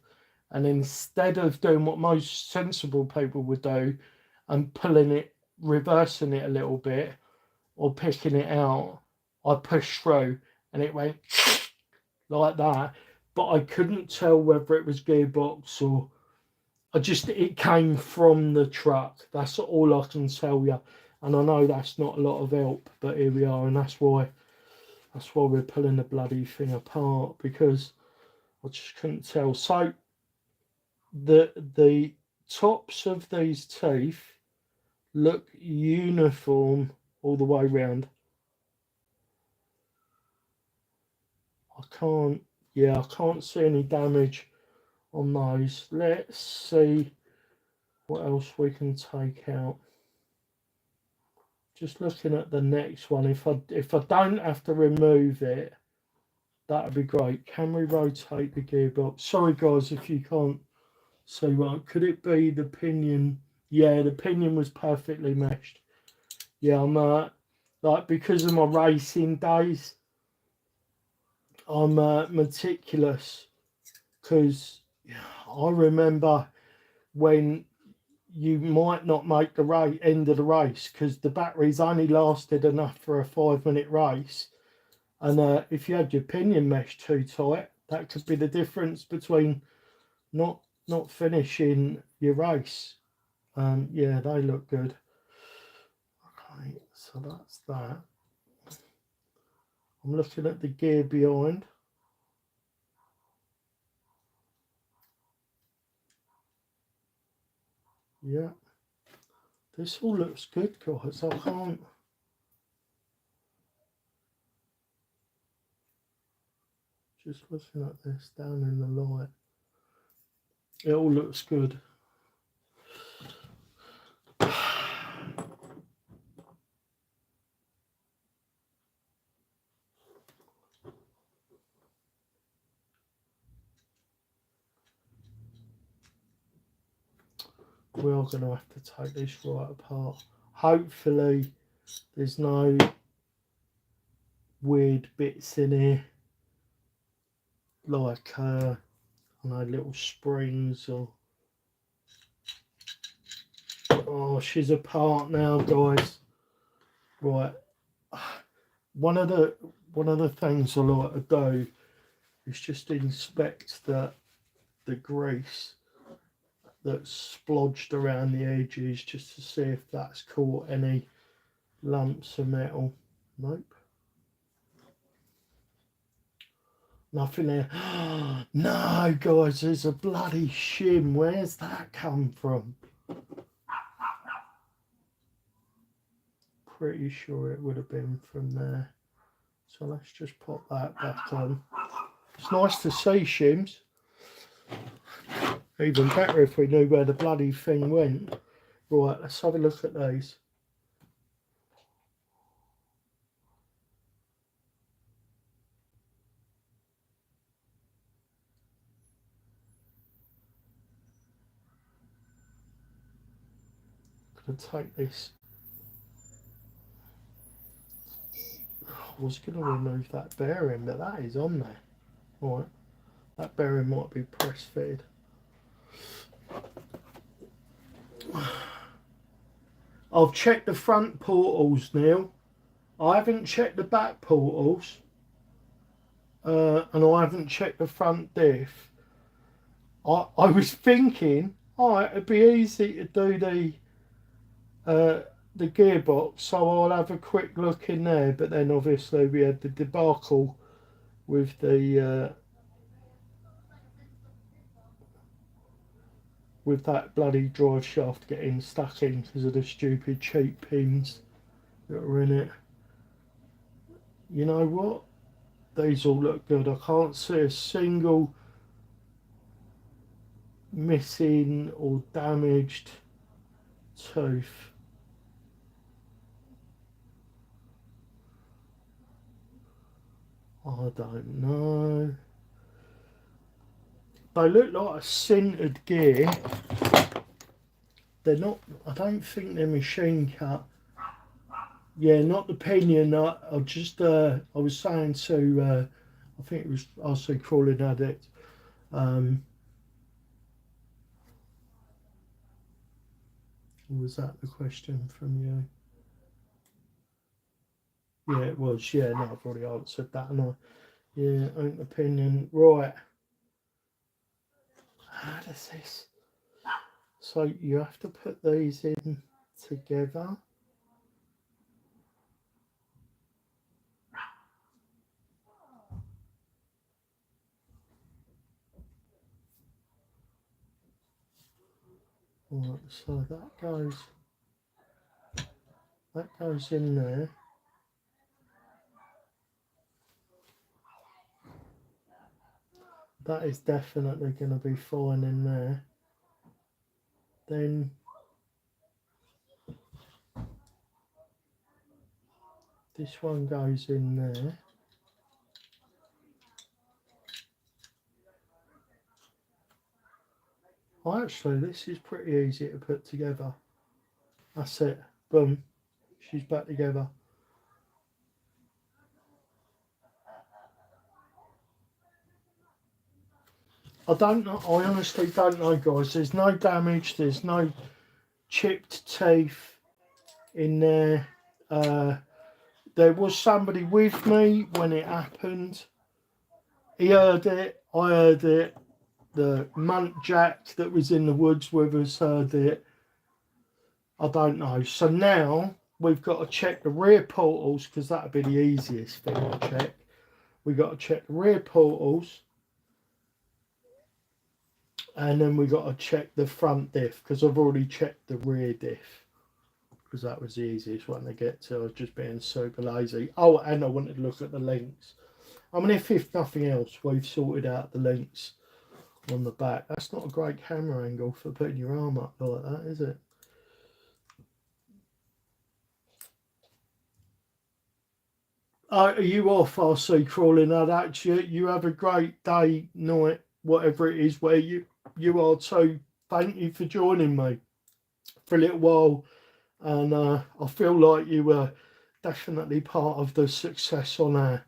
and instead of doing what most sensible people would do and pulling it, reversing it a little bit or picking it out, I pushed through and it went like that, but I couldn't tell whether it was gearbox or it came from the truck. That's all I can tell you, and I know that's not a lot of help, but here we are, and that's why we're pulling the bloody thing apart, because I just couldn't tell. So the tops of these teeth look uniform all the way round. I can't see any damage on those. Let's see what else we can take out. Just looking at the next one, if I don't have to remove it, that would be great. Can we rotate the gearbox? Sorry guys if you can't see. Right, could it be the pinion? Yeah, the pinion was perfectly meshed. Yeah, I'm like, because of my racing days, I'm meticulous, because I remember when you might not make the end of the race because the batteries only lasted enough for a 5-minute race, and if you had your pinion mesh too tight, that could be the difference between not not finishing your race. Yeah, they look good. Okay, so that's that. I'm looking at the gear behind. Yeah, this all looks good, guys. I can't. Just looking at this down in the light. It all looks good. We are going to have to take this right apart. Hopefully there's no weird bits in here, like I know, little springs or... Oh, she's apart now, guys. Right. One of the things I like to do is just inspect the grease that's splodged around the edges, just to see if that's caught any lumps of metal. Nope. Nothing there. No, guys, there's a bloody shim. Where's that come from? Pretty sure it would have been from there. So let's just pop that back on. It's nice to see shims. Even better if we knew where the bloody thing went. Right, let's have a look at these. I'm going to take this. I was going to remove that bearing, but that is on there. Right, that bearing might be press fitted. I've checked the front portals, Neil. I haven't checked the back portals. And I haven't checked the front diff. I was thinking, it'd be easy to do the gearbox, so I'll have a quick look in there. But then obviously we had the debacle with the with that bloody drive shaft getting stuck in because of the stupid cheap pins that are in it. You know what? These all look good. I can't see a single missing or damaged tooth. I don't know. They look like a sintered gear. They're not, I don't think they're machine cut. Yeah, not the pinion. I was saying to, I think it was RC Crawling Addict. Was that the question from you? Yeah, it was. Yeah, no, I've already answered that. And yeah, own opinion. Right. How does this? So you have to put these in together. Right, so that goes in there. That is definitely going to be fine in there. Then this one goes in there. Oh, actually, this is pretty easy to put together. That's it. Boom. She's back together. I don't know. I honestly don't know, guys. There's no damage. There's no chipped teeth in there. There was somebody with me when it happened. He heard it. I heard it. the muntjac that was in the woods with us heard it. I don't know. So now we've got to check the rear portals, because that would be the easiest thing to check. We've got to check the rear portals, and then we've got to check the front diff, because I've already checked the rear diff, because that was the easiest one to get to. I was just being super lazy. Oh, and I wanted to look at the links. I mean, if nothing else, we've sorted out the links on the back. That's not a great camera angle for putting your arm up like that, is it? Are you off, RC Crawling Addact? You have a great day, night, whatever it is where you are. So thank you for joining me for a little while, and I feel like you were definitely part of the success on our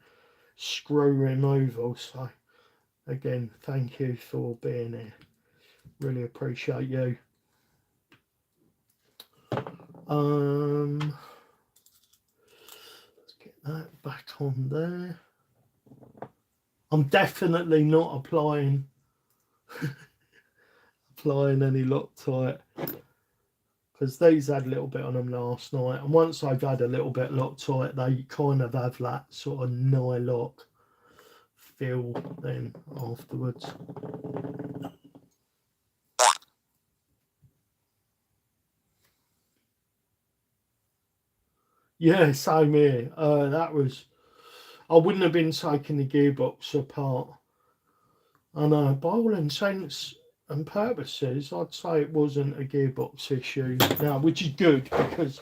screw removal. So again, thank you for being here. Really appreciate you. Let's get that back on there. I'm definitely not applying any Loctite, because these had a little bit on them last night, and once I've had a little bit Loctite, they kind of have that sort of nylock feel then afterwards. Yeah, same here. That was, I wouldn't have been taking the gearbox apart. And by all intents and purposes, I'd say it wasn't a gearbox issue now, which is good, because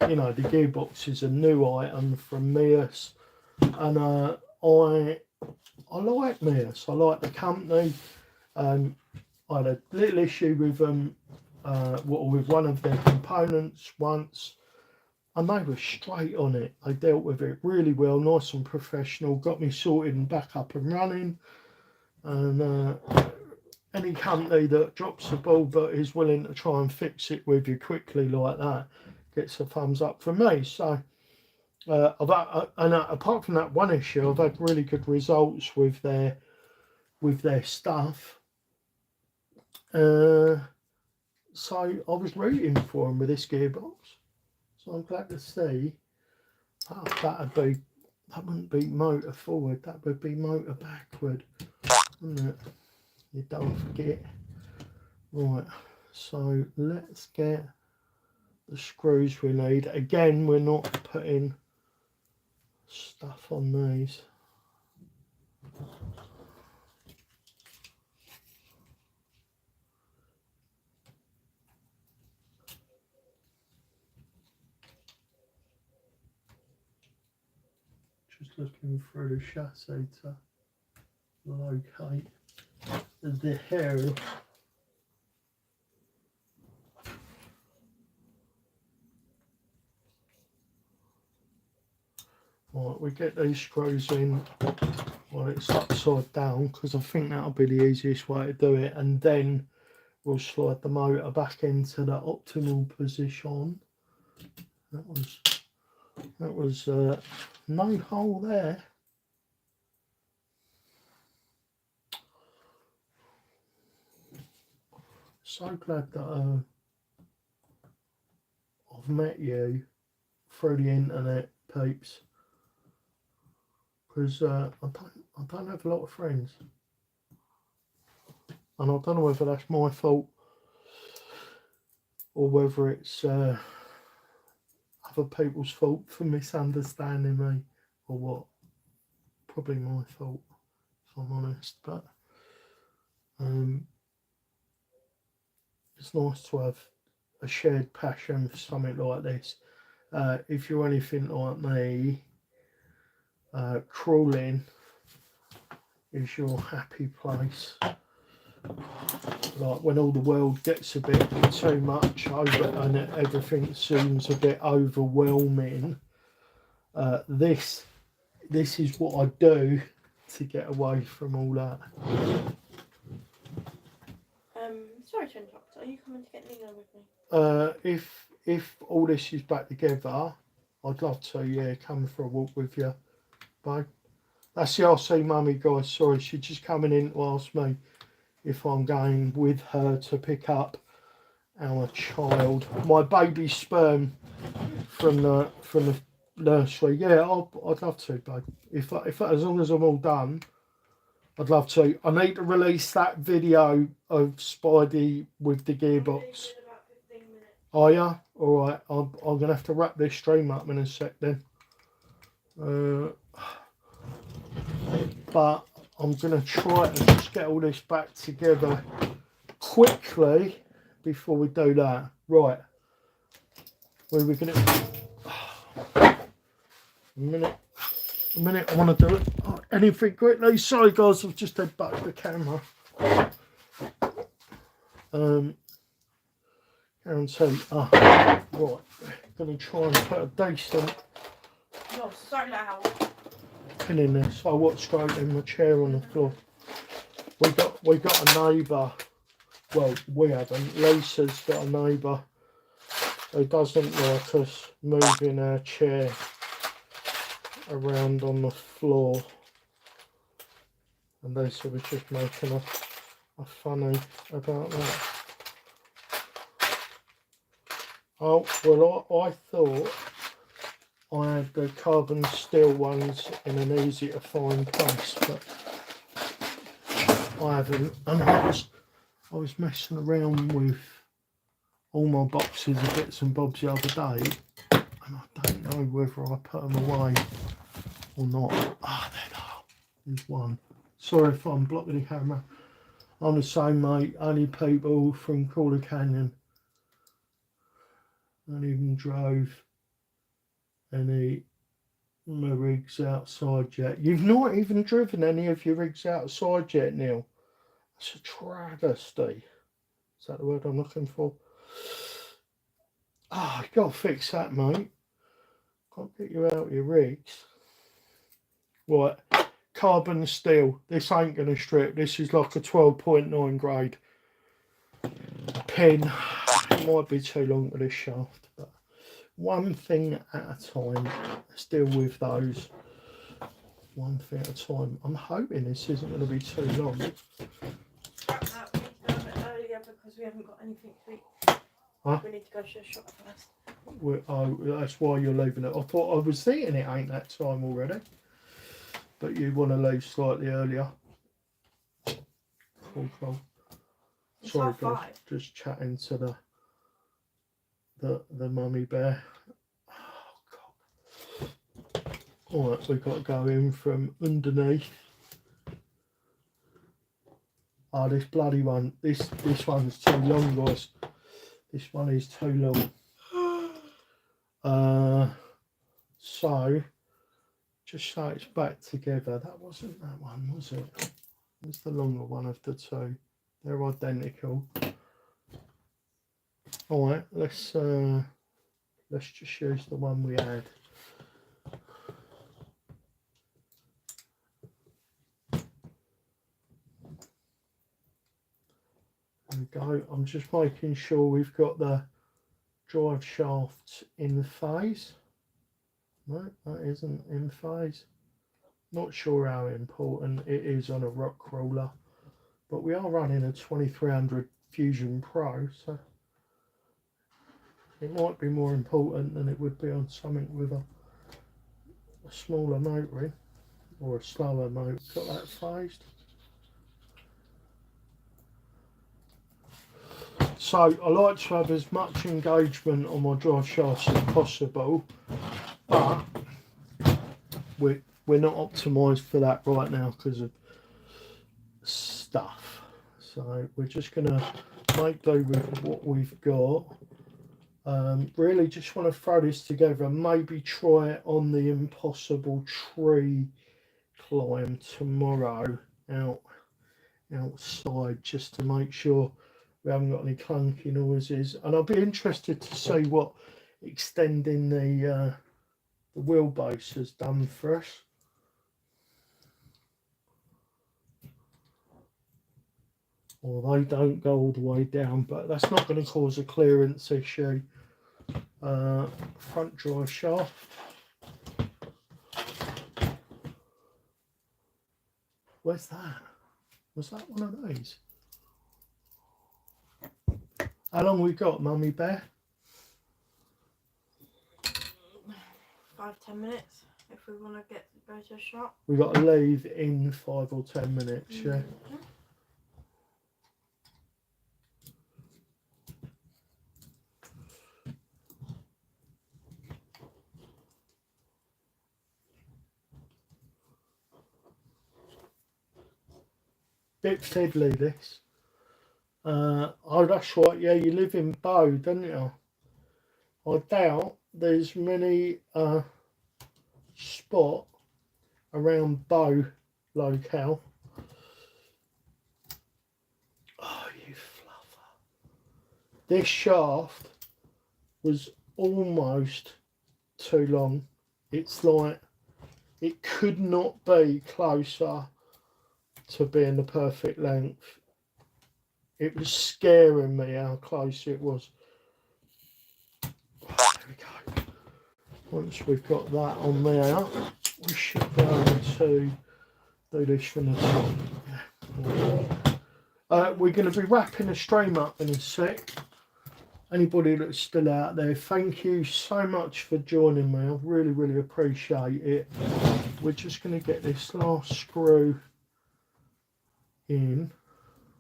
you know the gearbox is a new item from MEUS, and I like MEUS. I like the company. I had a little issue with with one of their components once, and they were straight on it. They dealt with it really well, nice and professional, got me sorted and back up and running. And any company that drops the ball but is willing to try and fix it with you quickly like that gets a thumbs up from me. So apart from that one issue, I've had really good results with their stuff. So I was rooting for them with this gearbox. So I'm glad to see. Oh, that wouldn't be motor forward, that would be motor backward, wouldn't it? You don't forget. Right, so let's get the screws we need. Again, we're not putting stuff on these. Just looking through the chassis to locate the hair. Right, we get these screws in while it's upside down, because I think that'll be the easiest way to do it, and then we'll slide the motor back into the optimal position. That was no hole there. So glad that I've met you through the internet, peeps, because I don't have a lot of friends, and I don't know whether that's my fault or whether it's other people's fault for misunderstanding me, or what. Probably my fault, if I'm honest, but it's nice to have a shared passion for something like this. If you're anything like me, crawling is your happy place. Like when all the world gets a bit too much over and everything seems a bit overwhelming, this is what I do to get away from all that. Sorry to interrupt. Are you coming to get Nina with me? If all this is back together, I'd love to, yeah, come for a walk with you, babe. That's the RC Mummy, guys. Sorry, she's just coming in to ask me if I'm going with her to pick up our child, my baby sperm from the nursery. Yeah, I'd love to, babe. If as long as I'm all done, I'd love to. I need to release that video of Spidey with the gearbox. Oh yeah, all right. I'm gonna have to wrap this stream up in a sec then. But I'm gonna try to just get all this back together quickly before we do that. Right. Where we gonna? A minute. I want to do it. Oh, anything quickly. Sorry guys, I've just had back the camera. Guarantee. Right. Gonna try and put a decent. You're so loud. Pin in this. I watched straight in my chair on the floor. We got a neighbour. Well, we haven't. Lisa's got a neighbour who doesn't like us moving our chair around on the floor, and Lisa was just making a funny about that. Oh well, I thought I had the carbon steel ones in an easy to find place, but I haven't. And I was messing around with all my boxes of bits and bobs the other day, and I don't know whether I put them away or not. Ah, there they are. There's one. Sorry if I'm blocking the camera. I'm the same, mate. Only people from Crawler Canyon. I even drove any of my rigs outside yet. You've not even driven any of your rigs outside yet, Neil. That's a travesty. Is that the word I'm looking for? Ah, you got to fix that, mate. Can't get you out your rigs. Right, carbon steel. This ain't going to strip. This is like a 12.9 grade pin. It might be too long for this shaft, but one thing at a time. Let's deal with those. One thing at a time. I'm hoping this isn't going to be too long. That we need to go a bit earlier because we haven't got anything to eat. Huh? We need to go to the shop first. Oh, that's why you're leaving it. I thought I was thinking it ain't that time already. But you want to leave slightly earlier. Cool. It's Sorry guys, 5:30. just chatting to the mummy bear. Oh god. Alright, we've got to go in from underneath. Oh, this bloody one. This one's too long, guys. This one is too long. So just so it's back together. That wasn't that one, was it? It's the longer one of the two. They're identical. Alright, let's just use the one we had. There we go. I'm just making sure we've got the drive shafts in phase. No, that isn't in phase. Not sure how important it is on a rock crawler, but we are running a 2300 Fusion Pro, so it might be more important than it would be on something with a smaller motor in, or a slower motor. Got that phased. So I like to have as much engagement on my drive shafts as possible, but we're not optimised for that right now because of stuff. So we're just going to make do with what we've got. Really just want to throw this together, maybe try it on the impossible tree climb tomorrow outside, just to make sure we haven't got any clunky noises. And I'll be interested to see what extending the wheelbase has done for us. Well, they don't go all the way down, but that's not going to cause a clearance issue. Front drive shaft. Where's that? Was that one of these? How long we got, Mummy Bear? 5-10 minutes if we want to go to a shop. We got to leave in 5 or 10 minutes, yeah. Bit fiddly, this. Oh, that's right. Yeah, you live in Bow, don't you? I doubt there's many spot around Bow locale. Oh, you fluffer. This shaft was almost too long. It's like it could not be closer to being the perfect length. It was scaring me how close it was. There we go. Once we've got that on there, we should be able to do this from the top. Yeah. We're going to be wrapping the stream up in a sec. Anybody that's still out there, thank you so much for joining me. I really, really appreciate it. We're just going to get this last screw in.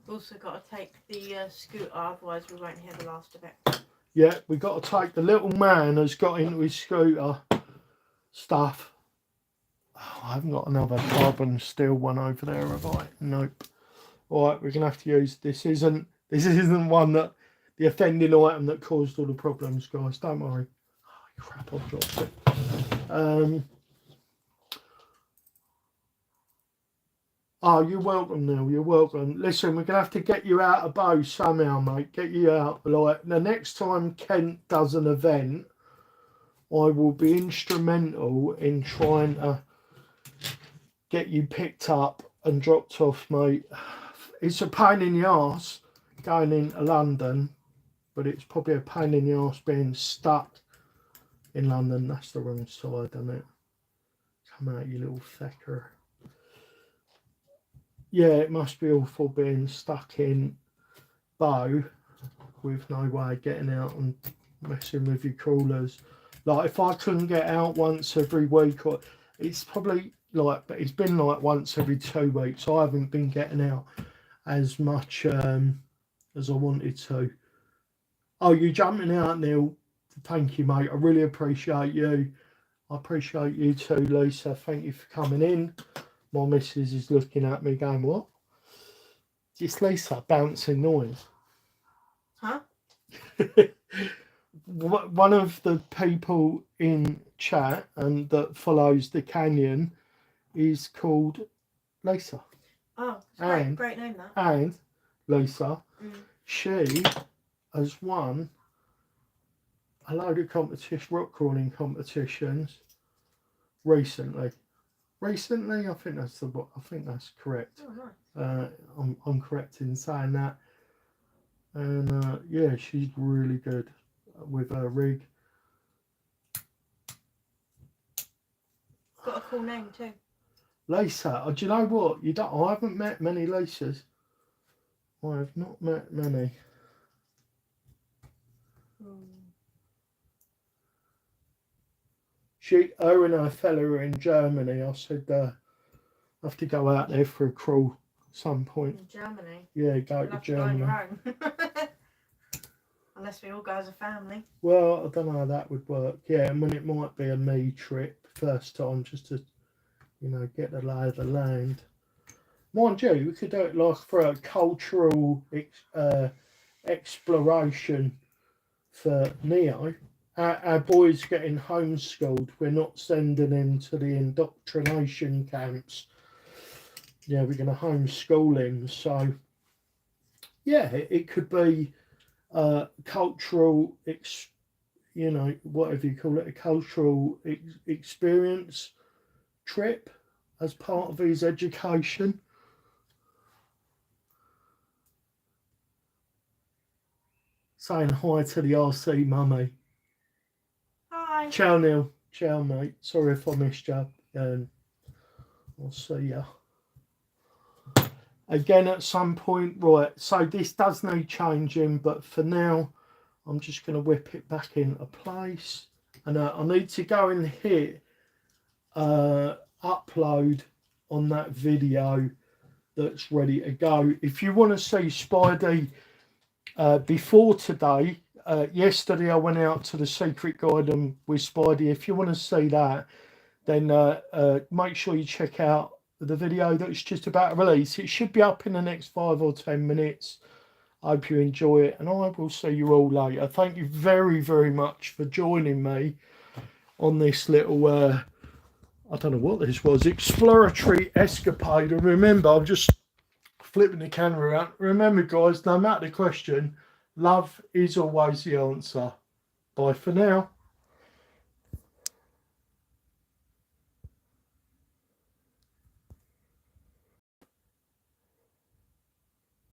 Also got to take the scooter, otherwise we won't hear the last of it. Yeah, we've got to take the little man has got into his scooter stuff. Oh, I haven't got another carbon steel one over there, have I? Nope. All right, we're gonna have to use this. Isn't one that the offending item that caused all the problems, guys? Don't worry. Oh, crap! I've dropped it. Oh, you're welcome, Neil. You're welcome. Listen, we're gonna have to get you out of Bow somehow, mate. Get you out. Like the next time Kent does an event, I will be instrumental in trying to get you picked up and dropped off, mate. It's a pain in the arse going into London, but it's probably a pain in the arse being stuck in London. That's the wrong side, isn't it? Come out, you little fecker. Yeah, it must be awful being stuck in Bow with no way of getting out and messing with your crawlers. Like, if I couldn't get out once every week, or it's probably like, but it's been like once every 2 weeks. I haven't been getting out as much as I wanted to. Oh, you're jumping out, Neil. Thank you, mate. I really appreciate you. I appreciate you too, Lisa. Thank you for coming in. My missus is looking at me going, what? It's Lisa, bouncing noise. Huh? One of the people in chat and that follows the canyon is called Lisa. Oh, it's great name that. And Lisa, she has won a load of rock crawling competitions recently. Recently, I think that's correct. Oh, nice. I'm correct in saying that. And yeah, she's really good with her rig. Got a cool name too. Lisa, do you know what? I haven't met many Lisas. I have not met many. Her and her fella are in Germany. I said I have to go out there for a crawl at some point. In Germany? Yeah, go to Germany. Go on your own. Unless we all go as a family. Well, I don't know how that would work. Yeah, I mean, it might be a me trip first time just to, get the lay of the land. Mind you, we could do it like for a cultural exploration for Neo. Our boys getting homeschooled. We're not sending him to the indoctrination camps. Yeah, we're going to homeschool him. So, yeah, it could be cultural, whatever you call it, a cultural experience trip as part of his education. Saying hi to the RC mummy. Hi. Ciao, Neil. Ciao, mate. Sorry if I missed you. I'll see ya. again at some point. Right, so this does need changing, but for now I'm just going to whip it back into place, and I need to go and hit upload on that video that's ready to go. If you want to see Spidey before today, yesterday I went out to the secret garden with Spidey. If you want to see that, then make sure you check out the video that's just about to release. It should be up in the next 5 or 10 minutes. I hope you enjoy it, and I will see you all later. Thank you very, very much for joining me on this little, I don't know what this was, exploratory escapade. And remember, I'm just flipping the camera around. Remember, guys, no matter the question, love is always the answer. Bye for now.